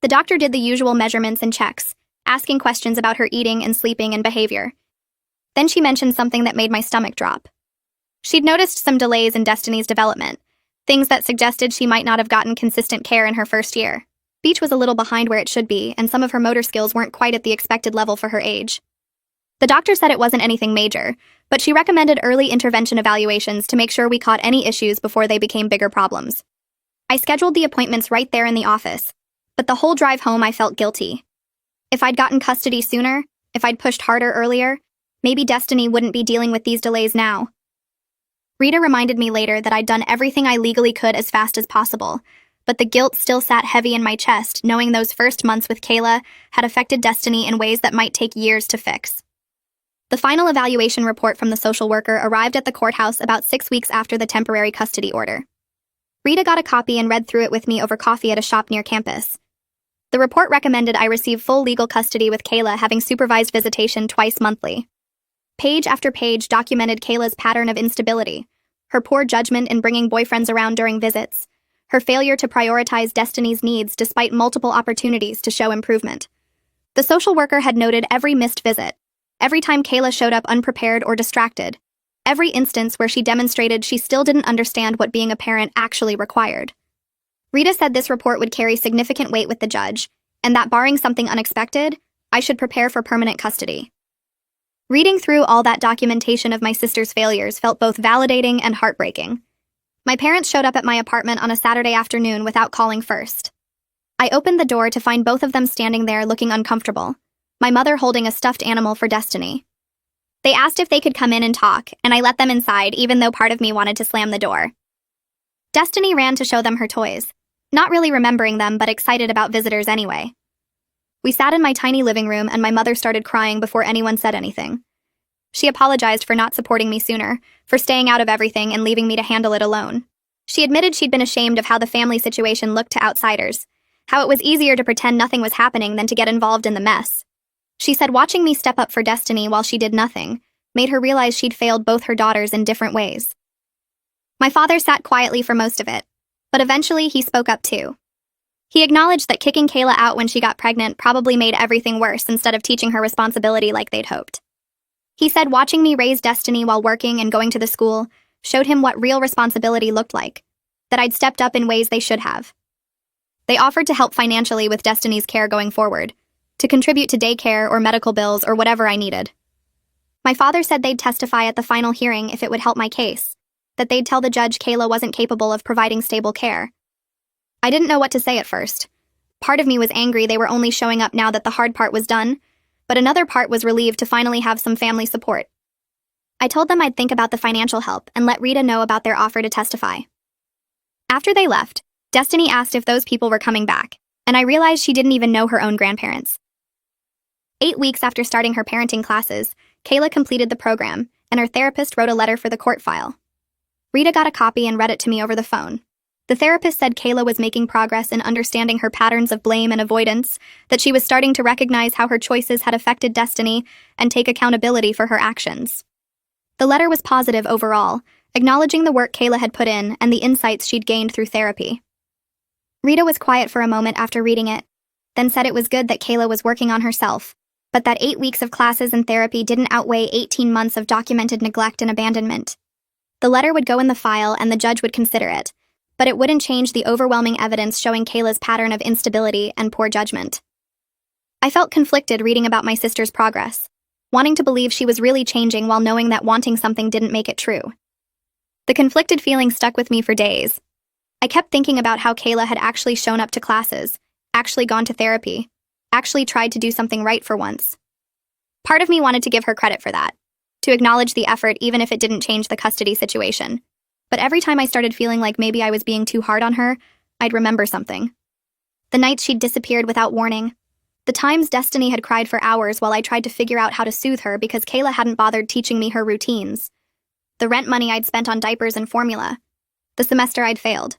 The doctor did the usual measurements and checks, asking questions about her eating and sleeping and behavior. Then she mentioned something that made my stomach drop. She'd noticed some delays in Destiny's development, things that suggested she might not have gotten consistent care in her first year. Beach was a little behind where it should be, and some of her motor skills weren't quite at the expected level for her age. The doctor said it wasn't anything major, but she recommended early intervention evaluations to make sure we caught any issues before they became bigger problems. I scheduled the appointments right there in the office, but the whole drive home I felt guilty. If I'd gotten custody sooner, if I'd pushed harder earlier, maybe Destiny wouldn't be dealing with these delays now. Rita reminded me later that I'd done everything I legally could as fast as possible, but the guilt still sat heavy in my chest, knowing those first months with Kayla had affected Destiny in ways that might take years to fix. The final evaluation report from the social worker arrived at the courthouse about 6 weeks after the temporary custody order. Rita got a copy and read through it with me over coffee at a shop near campus. The report recommended I receive full legal custody with Kayla having supervised visitation twice monthly. Page after page documented Kayla's pattern of instability, her poor judgment in bringing boyfriends around during visits, her failure to prioritize Destiny's needs despite multiple opportunities to show improvement. The social worker had noted every missed visit, every time Kayla showed up unprepared or distracted, every instance where she demonstrated she still didn't understand what being a parent actually required. Rita said this report would carry significant weight with the judge, and that barring something unexpected, I should prepare for permanent custody. Reading through all that documentation of my sister's failures felt both validating and heartbreaking. My parents showed up at my apartment on a Saturday afternoon without calling first. I opened the door to find both of them standing there looking uncomfortable, my mother holding a stuffed animal for Destiny. They asked if they could come in and talk, and I let them inside even though part of me wanted to slam the door. Destiny ran to show them her toys, not really remembering them but excited about visitors anyway. We sat in my tiny living room and my mother started crying before anyone said anything. She apologized for not supporting me sooner, for staying out of everything and leaving me to handle it alone. She admitted she'd been ashamed of how the family situation looked to outsiders, how it was easier to pretend nothing was happening than to get involved in the mess. She said watching me step up for Destiny while she did nothing made her realize she'd failed both her daughters in different ways. My father sat quietly for most of it, but eventually he spoke up too. He acknowledged that kicking Kayla out when she got pregnant probably made everything worse instead of teaching her responsibility like they'd hoped. He said watching me raise Destiny while working and going to the school showed him what real responsibility looked like, that I'd stepped up in ways they should have. They offered to help financially with Destiny's care going forward, to contribute to daycare or medical bills or whatever I needed. My father said they'd testify at the final hearing if it would help my case, that they'd tell the judge Kayla wasn't capable of providing stable care. I didn't know what to say at first. Part of me was angry they were only showing up now that the hard part was done, but another part was relieved to finally have some family support. I told them I'd think about the financial help and let Rita know about their offer to testify. After they left, Destiny asked if those people were coming back, and I realized she didn't even know her own grandparents. 8 weeks after starting her parenting classes, Kayla completed the program, and her therapist wrote a letter for the court file. Rita got a copy and read it to me over the phone. The therapist said Kayla was making progress in understanding her patterns of blame and avoidance, that she was starting to recognize how her choices had affected Destiny and take accountability for her actions. The letter was positive overall, acknowledging the work Kayla had put in and the insights she'd gained through therapy. Rita was quiet for a moment after reading it, then said it was good that Kayla was working on herself, but that 8 weeks of classes and therapy didn't outweigh 18 months of documented neglect and abandonment. The letter would go in the file and the judge would consider it, but it wouldn't change the overwhelming evidence showing Kayla's pattern of instability and poor judgment. I felt conflicted reading about my sister's progress, wanting to believe she was really changing while knowing that wanting something didn't make it true. The conflicted feeling stuck with me for days. I kept thinking about how Kayla had actually shown up to classes, actually gone to therapy, actually tried to do something right for once. Part of me wanted to give her credit for that. to acknowledge the effort even if it didn't change the custody situation. But every time I started feeling like maybe I was being too hard on her, I'd remember something. The nights she'd disappeared without warning. The times Destiny had cried for hours while I tried to figure out how to soothe her because Kayla hadn't bothered teaching me her routines. The rent money I'd spent on diapers and formula. The semester I'd failed.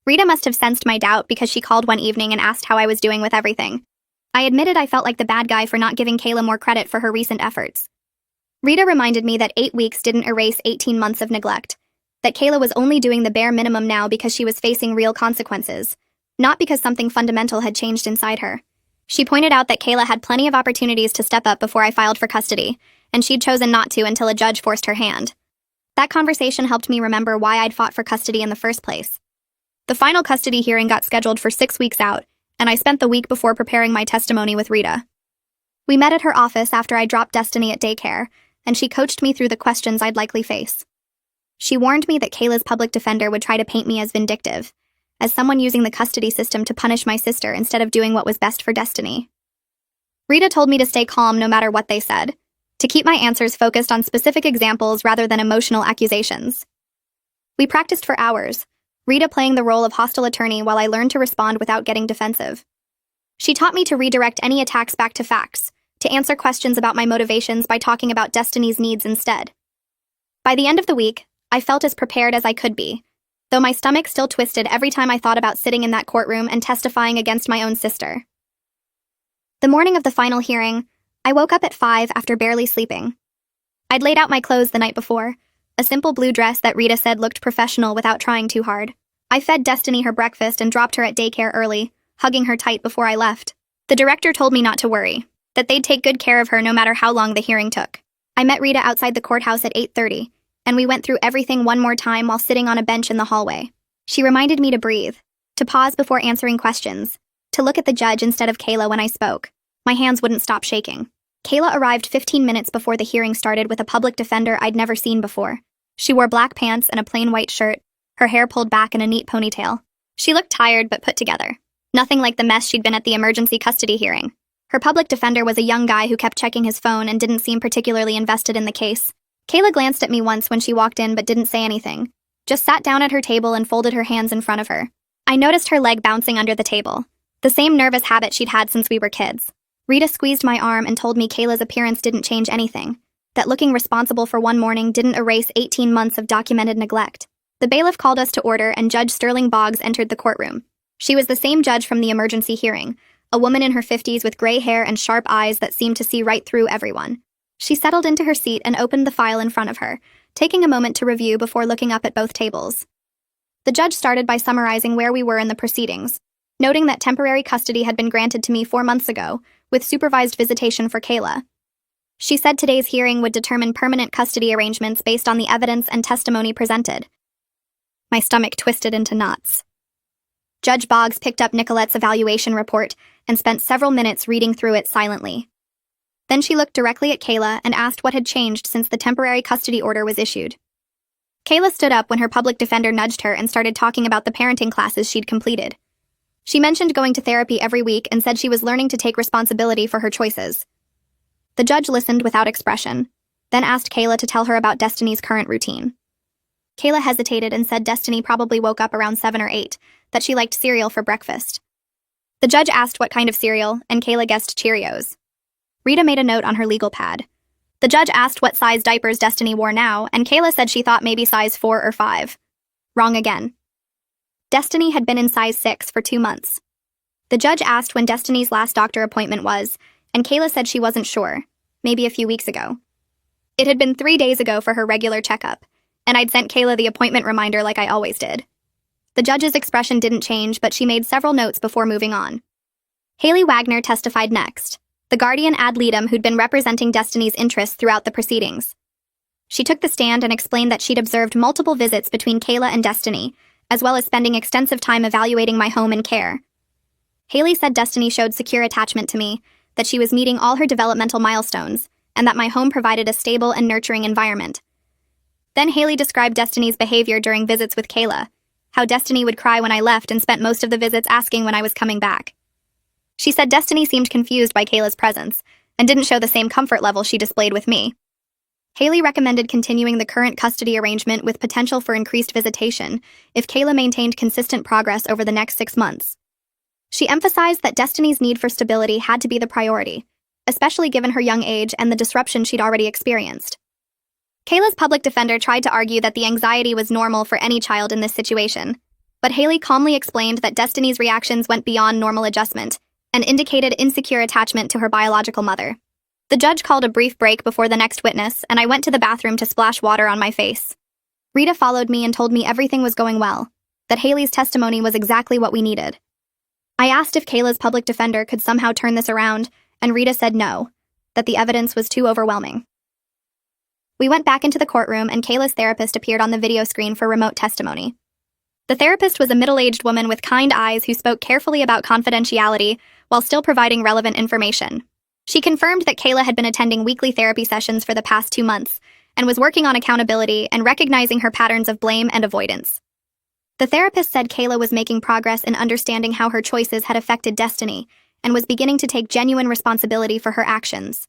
Rita must have sensed my doubt because she called one evening and asked how I was doing with everything. I admitted I felt like the bad guy for not giving Kayla more credit for her recent efforts. Rita reminded me that 8 weeks didn't erase 18 months of neglect, that Kayla was only doing the bare minimum now because she was facing real consequences, not because something fundamental had changed inside her. She pointed out that Kayla had plenty of opportunities to step up before I filed for custody, and she'd chosen not to until a judge forced her hand. That conversation helped me remember why I'd fought for custody in the first place. The final custody hearing got scheduled for 6 weeks out, and I spent the week before preparing my testimony with Rita. We met at her office after I dropped Destiny at daycare, and she coached me through the questions I'd likely face. She warned me that Kayla's public defender would try to paint me as vindictive, as someone using the custody system to punish my sister instead of doing what was best for Destiny. Rita told me to stay calm no matter what they said, to keep my answers focused on specific examples rather than emotional accusations. We practiced for hours, Rita playing the role of hostile attorney while I learned to respond without getting defensive. She taught me to redirect any attacks back to facts, to answer questions about my motivations by talking about Destiny's needs instead. By the end of the week, I felt as prepared as I could be, though my stomach still twisted every time I thought about sitting in that courtroom and testifying against my own sister. The morning of the final hearing, I woke up at 5 after barely sleeping. I'd laid out my clothes the night before, a simple blue dress that Rita said looked professional without trying too hard. I fed Destiny her breakfast and dropped her at daycare early, hugging her tight before I left. The director told me not to worry, that they'd take good care of her no matter how long the hearing took. I met Rita outside the courthouse at 8:30, and we went through everything one more time while sitting on a bench in the hallway. She reminded me to breathe, to pause before answering questions, to look at the judge instead of Kayla when I spoke. My hands wouldn't stop shaking. Kayla arrived 15 minutes before the hearing started with a public defender I'd never seen before. She wore black pants and a plain white shirt, her hair pulled back in a neat ponytail. She looked tired but put together. Nothing like the mess she'd been at the emergency custody hearing. Her public defender was a young guy who kept checking his phone and didn't seem particularly invested in the case. Kayla glanced at me once when she walked in but didn't say anything, just sat down at her table and folded her hands in front of her. I noticed her leg bouncing under the table, the same nervous habit she'd had since we were kids. Rita squeezed my arm and told me Kayla's appearance didn't change anything, that looking responsible for one morning didn't erase 18 months of documented neglect. The bailiff called us to order and Judge Sterling Boggs entered the courtroom. She was the same judge from the emergency hearing, a woman in her 50s with gray hair and sharp eyes that seemed to see right through everyone. She settled into her seat and opened the file in front of her, taking a moment to review before looking up at both tables. The judge started by summarizing where we were in the proceedings, noting that temporary custody had been granted to me 4 months ago, with supervised visitation for Kayla. She said today's hearing would determine permanent custody arrangements based on the evidence and testimony presented. My stomach twisted into knots. Judge Boggs picked up Nicolette's evaluation report and spent several minutes reading through it silently. Then she looked directly at Kayla and asked what had changed since the temporary custody order was issued. Kayla stood up when her public defender nudged her and started talking about the parenting classes she'd completed. She mentioned going to therapy every week and said she was learning to take responsibility for her choices. The judge listened without expression, then asked Kayla to tell her about Destiny's current routine. Kayla hesitated and said Destiny probably woke up around 7 or 8, that she liked cereal for breakfast. The judge asked what kind of cereal, and Kayla guessed Cheerios. Rita made a note on her legal pad. The judge asked what size diapers Destiny wore now, and Kayla said she thought maybe size 4 or 5. Wrong again. Destiny had been in size 6 for 2 months. The judge asked when Destiny's last doctor appointment was, and Kayla said she wasn't sure, maybe a few weeks ago. It had been 3 days ago for her regular checkup, and I'd sent Kayla the appointment reminder like I always did. The judge's expression didn't change, but she made several notes before moving on. Haley Wagner testified next, the guardian ad litem who'd been representing Destiny's interests throughout the proceedings. She took the stand and explained that she'd observed multiple visits between Kayla and Destiny, as well as spending extensive time evaluating my home and care. Haley said Destiny showed secure attachment to me, that she was meeting all her developmental milestones, and that my home provided a stable and nurturing environment. Then Haley described Destiny's behavior during visits with Kayla, how Destiny would cry when I left and spent most of the visits asking when I was coming back. She said Destiny seemed confused by Kayla's presence, and didn't show the same comfort level she displayed with me. Haley recommended continuing the current custody arrangement with potential for increased visitation if Kayla maintained consistent progress over the next 6 months. She emphasized that Destiny's need for stability had to be the priority, especially given her young age and the disruption she'd already experienced. Kayla's public defender tried to argue that the anxiety was normal for any child in this situation, but Haley calmly explained that Destiny's reactions went beyond normal adjustment and indicated insecure attachment to her biological mother. The judge called a brief break before the next witness, and I went to the bathroom to splash water on my face. Rita followed me and told me everything was going well, that Haley's testimony was exactly what we needed. I asked if Kayla's public defender could somehow turn this around, and Rita said no, that the evidence was too overwhelming. We went back into the courtroom, and Kayla's therapist appeared on the video screen for remote testimony. The therapist was a middle-aged woman with kind eyes who spoke carefully about confidentiality while still providing relevant information. She confirmed that Kayla had been attending weekly therapy sessions for the past 2 months and was working on accountability and recognizing her patterns of blame and avoidance. The therapist said Kayla was making progress in understanding how her choices had affected Destiny and was beginning to take genuine responsibility for her actions.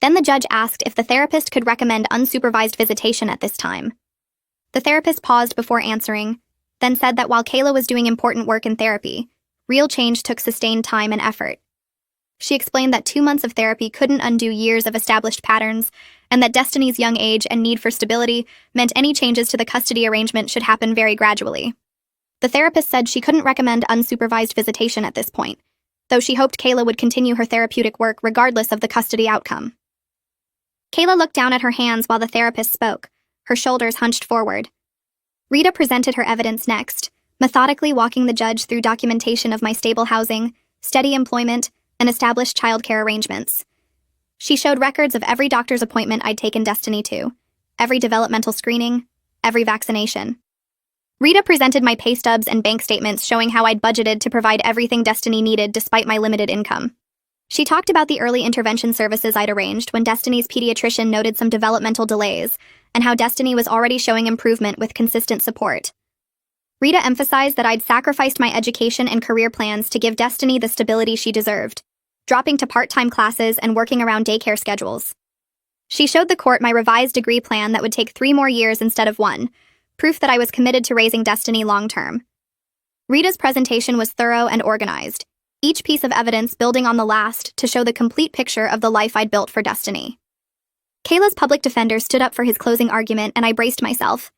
Then the judge asked if the therapist could recommend unsupervised visitation at this time. The therapist paused before answering, then said that while Kayla was doing important work in therapy, real change took sustained time and effort. She explained that 2 months of therapy couldn't undo years of established patterns, and that Destiny's young age and need for stability meant any changes to the custody arrangement should happen very gradually. The therapist said she couldn't recommend unsupervised visitation at this point, though she hoped Kayla would continue her therapeutic work regardless of the custody outcome. Kayla looked down at her hands while the therapist spoke, her shoulders hunched forward. Rita presented her evidence next, methodically walking the judge through documentation of my stable housing, steady employment, and established childcare arrangements. She showed records of every doctor's appointment I'd taken Destiny to, every developmental screening, every vaccination. Rita presented my pay stubs and bank statements showing how I'd budgeted to provide everything Destiny needed despite my limited income. She talked about the early intervention services I'd arranged when Destiny's pediatrician noted some developmental delays, and how Destiny was already showing improvement with consistent support. Rita emphasized that I'd sacrificed my education and career plans to give Destiny the stability she deserved, dropping to part-time classes and working around daycare schedules. She showed the court my revised degree plan that would take 3 more years instead of 1, proof that I was committed to raising Destiny long-term. Rita's presentation was thorough and organized, each piece of evidence building on the last to show the complete picture of the life I'd built for Destiny. Kayla's public defender stood up for his closing argument, and I braced myself.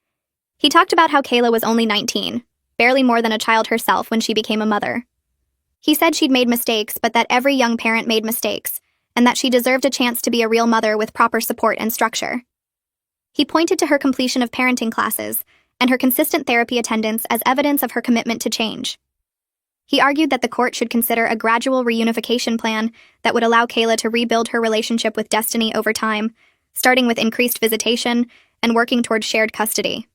He talked about how Kayla was only 19, barely more than a child herself when she became a mother. He said she'd made mistakes, but that every young parent made mistakes, and that she deserved a chance to be a real mother with proper support and structure. He pointed to her completion of parenting classes and her consistent therapy attendance as evidence of her commitment to change. He argued that the court should consider a gradual reunification plan that would allow Kayla to rebuild her relationship with Destiny over time, starting with increased visitation and working toward shared custody.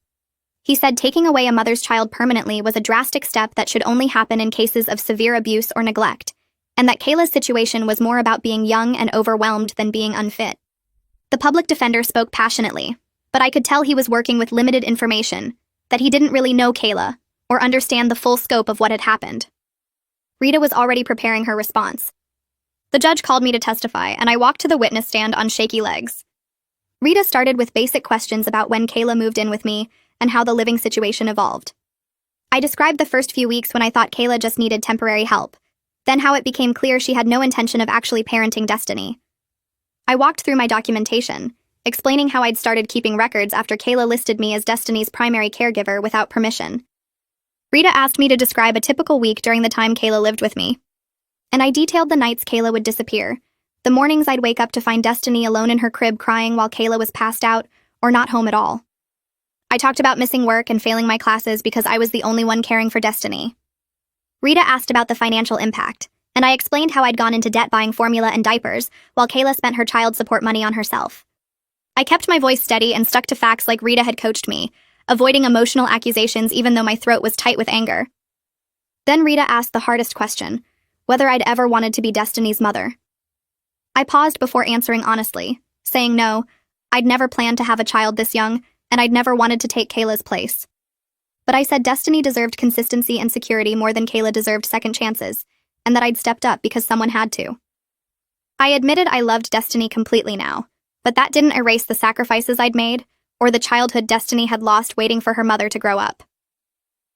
He said taking away a mother's child permanently was a drastic step that should only happen in cases of severe abuse or neglect, and that Kayla's situation was more about being young and overwhelmed than being unfit. The public defender spoke passionately, but I could tell he was working with limited information, that he didn't really know Kayla or understand the full scope of what had happened. Rita was already preparing her response. The judge called me to testify, and I walked to the witness stand on shaky legs. Rita started with basic questions about when Kayla moved in with me and how the living situation evolved. I described the first few weeks when I thought Kayla just needed temporary help, then how it became clear she had no intention of actually parenting Destiny. I walked through my documentation, explaining how I'd started keeping records after Kayla listed me as Destiny's primary caregiver without permission. Rita asked me to describe a typical week during the time Kayla lived with me, and I detailed the nights Kayla would disappear, the mornings I'd wake up to find Destiny alone in her crib crying while Kayla was passed out or not home at all. I talked about missing work and failing my classes because I was the only one caring for Destiny. Rita asked about the financial impact, and I explained how I'd gone into debt buying formula and diapers while Kayla spent her child support money on herself. I kept my voice steady and stuck to facts like Rita had coached me, avoiding emotional accusations even though my throat was tight with anger. Then Rita asked the hardest question, whether I'd ever wanted to be Destiny's mother. I paused before answering honestly, saying no, I'd never planned to have a child this young, and I'd never wanted to take Kayla's place. But I said Destiny deserved consistency and security more than Kayla deserved second chances, and that I'd stepped up because someone had to. I admitted I loved Destiny completely now, But that didn't erase the sacrifices I'd made, or the childhood Destiny had lost waiting for her mother to grow up.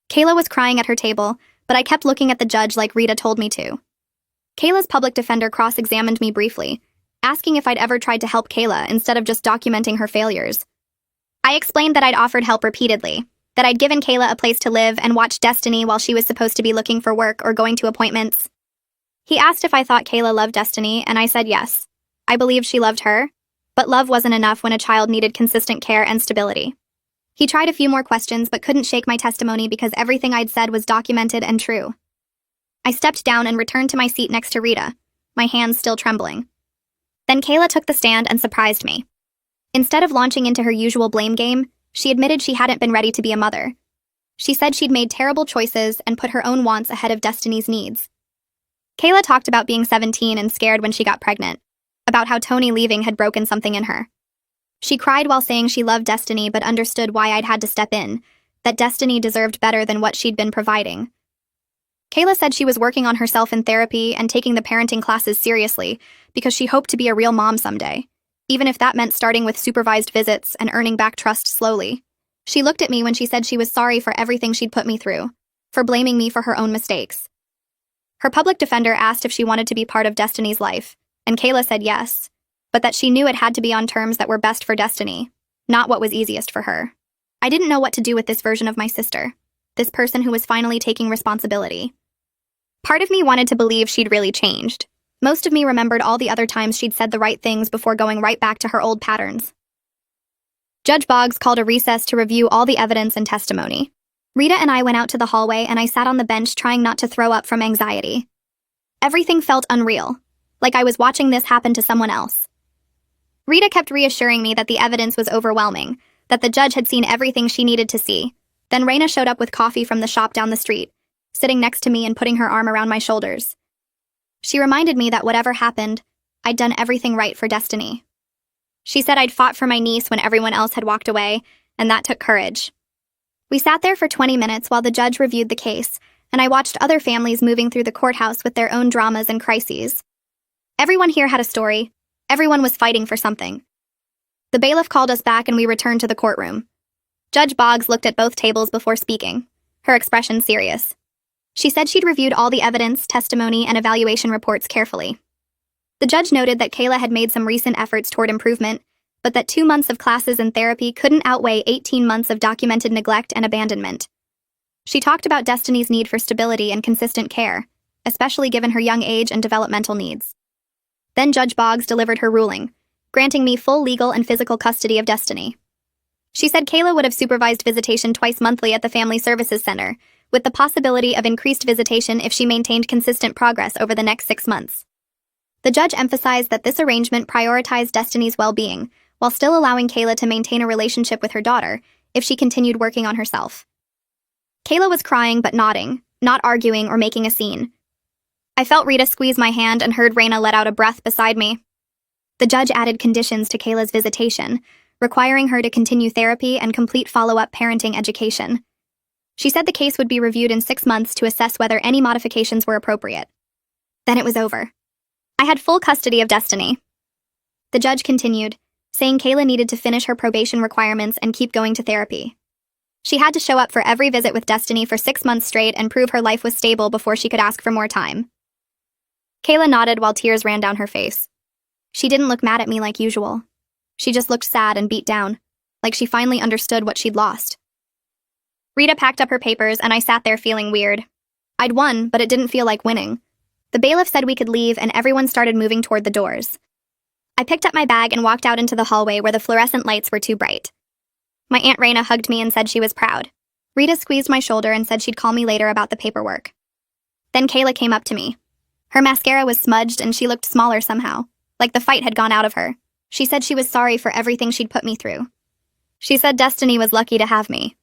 Kayla was crying at her table, but I kept looking at the judge like Rita told me to. Kayla's public defender cross-examined me briefly, asking if I'd ever tried to help Kayla instead of just documenting her failures. I explained that I'd offered help repeatedly, that I'd given Kayla a place to live and watch Destiny while she was supposed to be looking for work or going to appointments. He asked if I thought Kayla loved Destiny, and I said yes. I believed she loved her, but love wasn't enough when a child needed consistent care and stability. He tried a few more questions but couldn't shake my testimony because everything I'd said was documented and true. I stepped down and returned to my seat next to Rita, my hands still trembling. Then Kayla took the stand and surprised me. Instead of launching into her usual blame game, she admitted she hadn't been ready to be a mother. She said she'd made terrible choices and put her own wants ahead of Destiny's needs. Kayla talked about being 17 and scared when she got pregnant, about how Tony leaving had broken something in her. She cried while saying she loved Destiny but understood why I'd had to step in, that Destiny deserved better than what she'd been providing. Kayla said she was working on herself in therapy and taking the parenting classes seriously because she hoped to be a real mom someday, even if that meant starting with supervised visits and earning back trust slowly. She looked at me when she said she was sorry for everything she'd put me through, for blaming me for her own mistakes. Her public defender asked if she wanted to be part of Destiny's life, and Kayla said yes, but that she knew it had to be on terms that were best for Destiny, not what was easiest for her. I didn't know what to do with this version of my sister, this person who was finally taking responsibility. Part of me wanted to believe she'd really changed. Most of me remembered all the other times she'd said the right things before going right back to her old patterns. Judge Boggs called a recess to review all the evidence and testimony. Rita and I went out to the hallway and I sat on the bench trying not to throw up from anxiety. Everything felt unreal, like I was watching this happen to someone else. Rita kept reassuring me that the evidence was overwhelming, that the judge had seen everything she needed to see. Then Raina showed up with coffee from the shop down the street, sitting next to me and putting her arm around my shoulders. She reminded me that whatever happened, I'd done everything right for Destiny. She said I'd fought for my niece when everyone else had walked away, and that took courage. We sat there for 20 minutes while the judge reviewed the case, and I watched other families moving through the courthouse with their own dramas and crises. Everyone here had a story. Everyone was fighting for something. The bailiff called us back and we returned to the courtroom. Judge Boggs looked at both tables before speaking, her expression serious. She said she'd reviewed all the evidence, testimony, and evaluation reports carefully. The judge noted that Kayla had made some recent efforts toward improvement, but that 2 months of classes and therapy couldn't outweigh 18 months of documented neglect and abandonment. She talked about Destiny's need for stability and consistent care, especially given her young age and developmental needs. Then Judge Boggs delivered her ruling, granting me full legal and physical custody of Destiny. She said Kayla would have supervised visitation twice monthly at the Family Services Center, with the possibility of increased visitation if she maintained consistent progress over the next 6 months. The judge emphasized that this arrangement prioritized Destiny's well-being, while still allowing Kayla to maintain a relationship with her daughter if she continued working on herself. Kayla was crying but nodding, not arguing or making a scene. I felt Rita squeeze my hand and heard Raina let out a breath beside me. The judge added conditions to Kayla's visitation, requiring her to continue therapy and complete follow-up parenting education. She said the case would be reviewed in 6 months to assess whether any modifications were appropriate. Then it was over. I had full custody of Destiny. The judge continued, saying Kayla needed to finish her probation requirements and keep going to therapy. She had to show up for every visit with Destiny for 6 months straight and prove her life was stable before she could ask for more time. Kayla nodded while tears ran down her face. She didn't look mad at me like usual. She just looked sad and beat down, like she finally understood what she'd lost. Rita packed up her papers and I sat there feeling weird. I'd won, but it didn't feel like winning. The bailiff said we could leave and everyone started moving toward the doors. I picked up my bag and walked out into the hallway where the fluorescent lights were too bright. My Aunt Raina hugged me and said she was proud. Rita squeezed my shoulder and said she'd call me later about the paperwork. Then Kayla came up to me. Her mascara was smudged and she looked smaller somehow, like the fight had gone out of her. She said she was sorry for everything she'd put me through. She said Destiny was lucky to have me.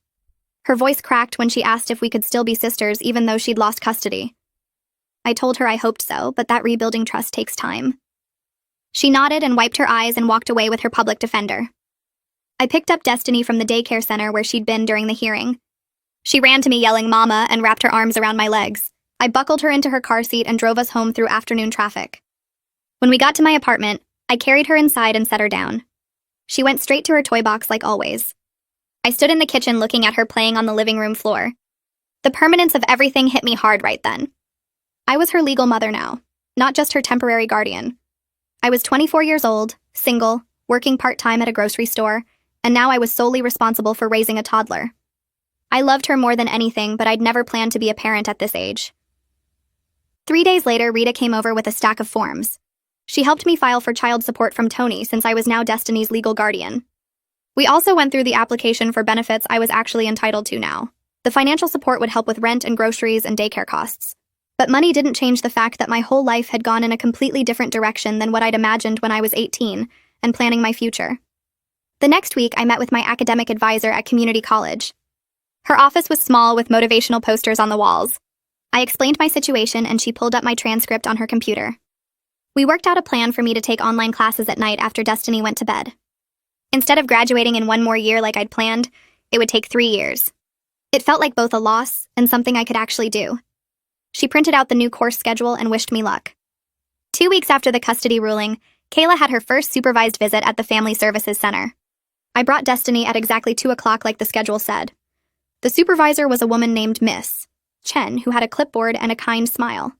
Her voice cracked when she asked if we could still be sisters even though she'd lost custody. I told her I hoped so, but that rebuilding trust takes time. She nodded and wiped her eyes and walked away with her public defender. I picked up Destiny from the daycare center where she'd been during the hearing. She ran to me yelling "Mama" and wrapped her arms around my legs. I buckled her into her car seat and drove us home through afternoon traffic. When we got to my apartment, I carried her inside and set her down. She went straight to her toy box like always. I stood in the kitchen looking at her playing on the living room floor. The permanence of everything hit me hard right then. I was her legal mother now, not just her temporary guardian. I was 24 years old, single, working part-time at a grocery store, and now I was solely responsible for raising a toddler. I loved her more than anything, but I'd never planned to be a parent at this age. 3 days later, Rita came over with a stack of forms. She helped me file for child support from Tony since I was now Destiny's legal guardian. We also went through the application for benefits I was actually entitled to now. The financial support would help with rent and groceries and daycare costs. But money didn't change the fact that my whole life had gone in a completely different direction than what I'd imagined when I was 18 and planning my future. The next week, I met with my academic advisor at community college. Her office was small with motivational posters on the walls. I explained my situation and she pulled up my transcript on her computer. We worked out a plan for me to take online classes at night after Destiny went to bed. Instead of graduating in 1 more year like I'd planned, it would take 3 years. It felt like both a loss and something I could actually do. She printed out the new course schedule and wished me luck. 2 weeks after the custody ruling, Kayla had her first supervised visit at the Family Services Center. I brought Destiny at exactly 2 o'clock like the schedule said. The supervisor was a woman named Miss Chen, who had a clipboard and a kind smile.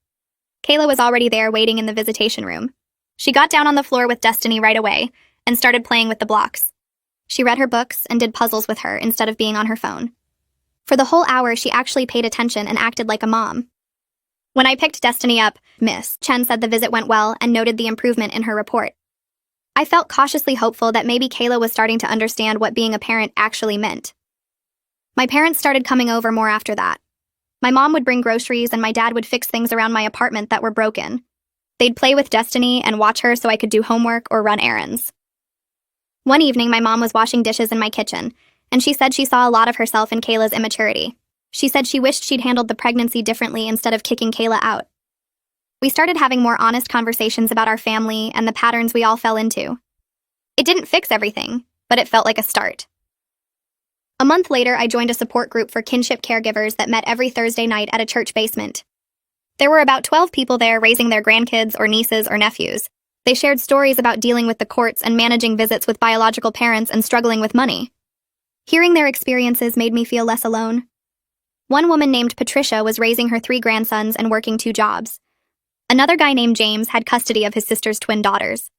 Kayla was already there waiting in the visitation room. She got down on the floor with Destiny right away and started playing with the blocks. She read her books and did puzzles with her instead of being on her phone. For the whole hour, she actually paid attention and acted like a mom. When I picked Destiny up, Miss Chen said the visit went well and noted the improvement in her report. I felt cautiously hopeful that maybe Kayla was starting to understand what being a parent actually meant. My parents started coming over more after that. My mom would bring groceries and my dad would fix things around my apartment that were broken. They'd play with Destiny and watch her so I could do homework or run errands. One evening, my mom was washing dishes in my kitchen, and she said she saw a lot of herself in Kayla's immaturity. She said she wished she'd handled the pregnancy differently instead of kicking Kayla out. We started having more honest conversations about our family and the patterns we all fell into. It didn't fix everything, but it felt like a start. A month later, I joined a support group for kinship caregivers that met every Thursday night at a church basement. There were about 12 people there raising their grandkids or nieces or nephews. They shared stories about dealing with the courts and managing visits with biological parents and struggling with money. Hearing their experiences made me feel less alone. One woman named Patricia was raising her 3 grandsons and working 2 jobs. Another guy named James had custody of his sister's twin daughters.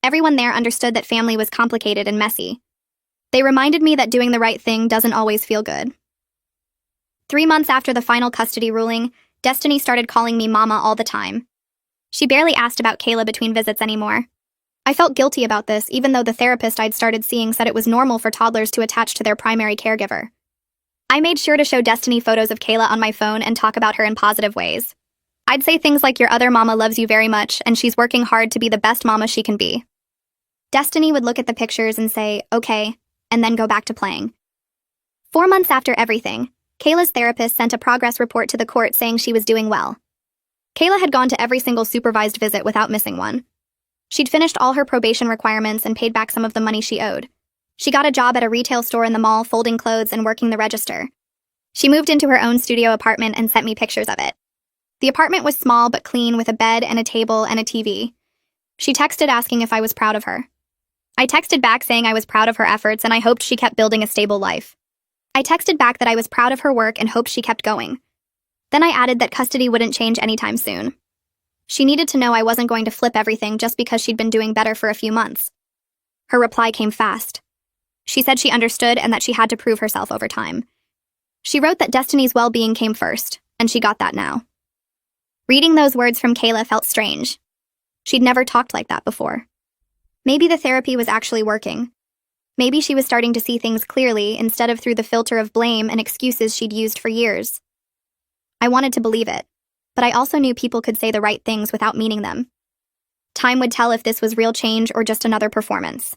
Everyone there understood that family was complicated and messy. They reminded me that doing the right thing doesn't always feel good. 3 months after the final custody ruling, Destiny started calling me Mama all the time. She barely asked about Kayla between visits anymore. I felt guilty about this, even though the therapist I'd started seeing said it was normal for toddlers to attach to their primary caregiver. I made sure to show Destiny photos of Kayla on my phone and talk about her in positive ways. I'd say things like, "Your other mama loves you very much, and she's working hard to be the best mama she can be." Destiny would look at the pictures and say, "Okay," and then go back to playing. 4 months after everything, Kayla's therapist sent a progress report to the court saying she was doing well. Kayla had gone to every single supervised visit without missing one. She'd finished all her probation requirements and paid back some of the money she owed. She got a job at a retail store in the mall, folding clothes and working the register. She moved into her own studio apartment and sent me pictures of it. The apartment was small but clean, with a bed and a table and a TV. She texted asking if I was proud of her. I texted back saying I was proud of her efforts and I hoped she kept building a stable life. I texted back that I was proud of her work and hoped she kept going. Then I added that custody wouldn't change anytime soon. She needed to know I wasn't going to flip everything just because she'd been doing better for a few months. Her reply came fast. She said she understood and that she had to prove herself over time. She wrote that Destiny's well-being came first, and she got that now. Reading those words from Kayla felt strange. She'd never talked like that before. Maybe the therapy was actually working. Maybe she was starting to see things clearly instead of through the filter of blame and excuses she'd used for years. I wanted to believe it, but I also knew people could say the right things without meaning them. Time would tell if this was real change or just another performance.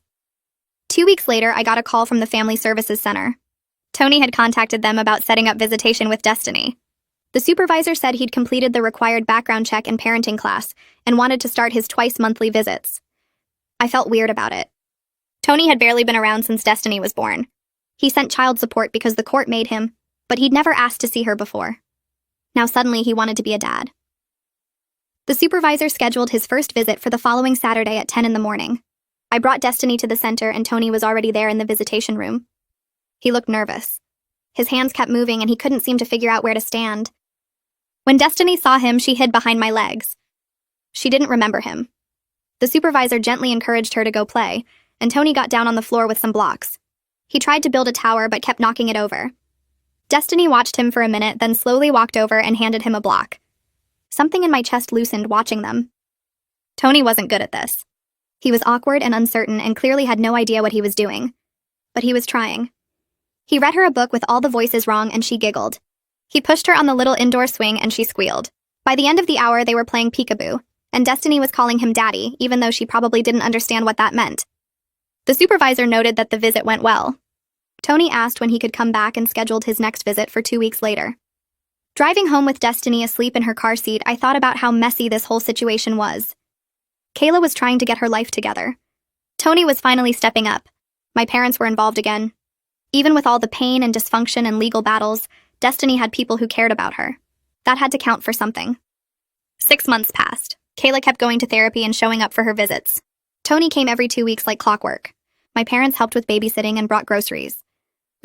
2 weeks later, I got a call from the Family Services Center. Tony had contacted them about setting up visitation with Destiny. The supervisor said he'd completed the required background check and parenting class and wanted to start his twice-monthly visits. I felt weird about it. Tony had barely been around since Destiny was born. He sent child support because the court made him, but he'd never asked to see her before. Now suddenly he wanted to be a dad. The supervisor scheduled his first visit for the following Saturday at 10 in the morning. I brought Destiny to the center and Tony was already there in the visitation room. He looked nervous. His hands kept moving and he couldn't seem to figure out where to stand. When Destiny saw him, she hid behind my legs. She didn't remember him. The supervisor gently encouraged her to go play, and Tony got down on the floor with some blocks. He tried to build a tower but kept knocking it over. Destiny watched him for a minute, then slowly walked over and handed him a block. Something in my chest loosened watching them. Tony wasn't good at this. He was awkward and uncertain and clearly had no idea what he was doing. But he was trying. He read her a book with all the voices wrong and she giggled. He pushed her on the little indoor swing and she squealed. By the end of the hour, they were playing peekaboo, and Destiny was calling him Daddy, even though she probably didn't understand what that meant. The supervisor noted that the visit went well. Tony asked when he could come back and scheduled his next visit for 2 weeks later. Driving home with Destiny asleep in her car seat, I thought about how messy this whole situation was. Kayla was trying to get her life together. Tony was finally stepping up. My parents were involved again. Even with all the pain and dysfunction and legal battles, Destiny had people who cared about her. That had to count for something. 6 months passed. Kayla kept going to therapy and showing up for her visits. Tony came every 2 weeks like clockwork. My parents helped with babysitting and brought groceries.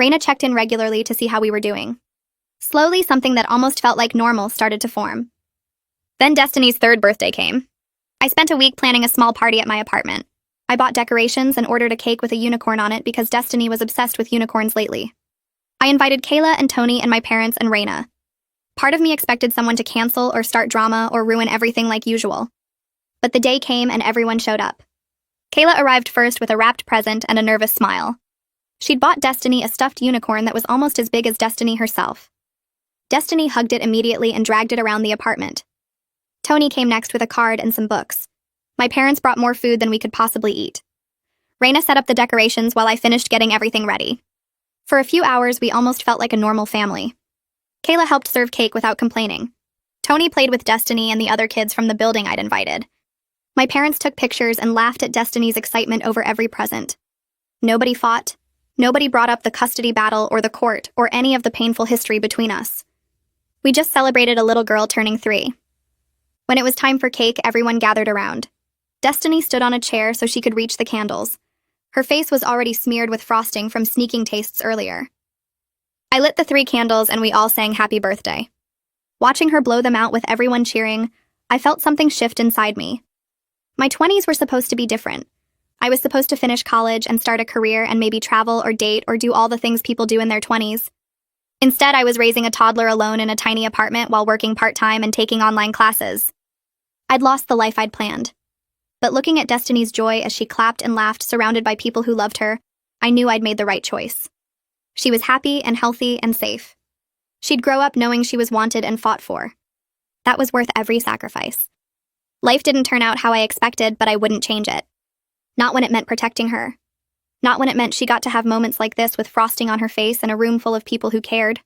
Raina checked in regularly to see how we were doing. Slowly, something that almost felt like normal started to form. Then Destiny's 3rd birthday came. I spent a week planning a small party at my apartment. I bought decorations and ordered a cake with a unicorn on it because Destiny was obsessed with unicorns lately. I invited Kayla and Tony and my parents and Raina. Part of me expected someone to cancel or start drama or ruin everything like usual. But the day came and everyone showed up. Kayla arrived first with a wrapped present and a nervous smile. She'd bought Destiny a stuffed unicorn that was almost as big as Destiny herself. Destiny hugged it immediately and dragged it around the apartment. Tony came next with a card and some books. My parents brought more food than we could possibly eat. Raina set up the decorations while I finished getting everything ready. For a few hours, we almost felt like a normal family. Kayla helped serve cake without complaining. Tony played with Destiny and the other kids from the building I'd invited. My parents took pictures and laughed at Destiny's excitement over every present. Nobody fought. Nobody brought up the custody battle or the court or any of the painful history between us. We just celebrated a little girl turning 3. When it was time for cake, everyone gathered around. Destiny stood on a chair so she could reach the candles. Her face was already smeared with frosting from sneaking tastes earlier. I lit the 3 candles and we all sang happy birthday. Watching her blow them out with everyone cheering, I felt something shift inside me. My 20s were supposed to be different. I was supposed to finish college and start a career and maybe travel or date or do all the things people do in their 20s. Instead, I was raising a toddler alone in a tiny apartment while working part-time and taking online classes. I'd lost the life I'd planned. But looking at Destiny's joy as she clapped and laughed surrounded by people who loved her, I knew I'd made the right choice. She was happy and healthy and safe. She'd grow up knowing she was wanted and fought for. That was worth every sacrifice. Life didn't turn out how I expected, but I wouldn't change it. Not when it meant protecting her. Not when it meant she got to have moments like this with frosting on her face and a room full of people who cared.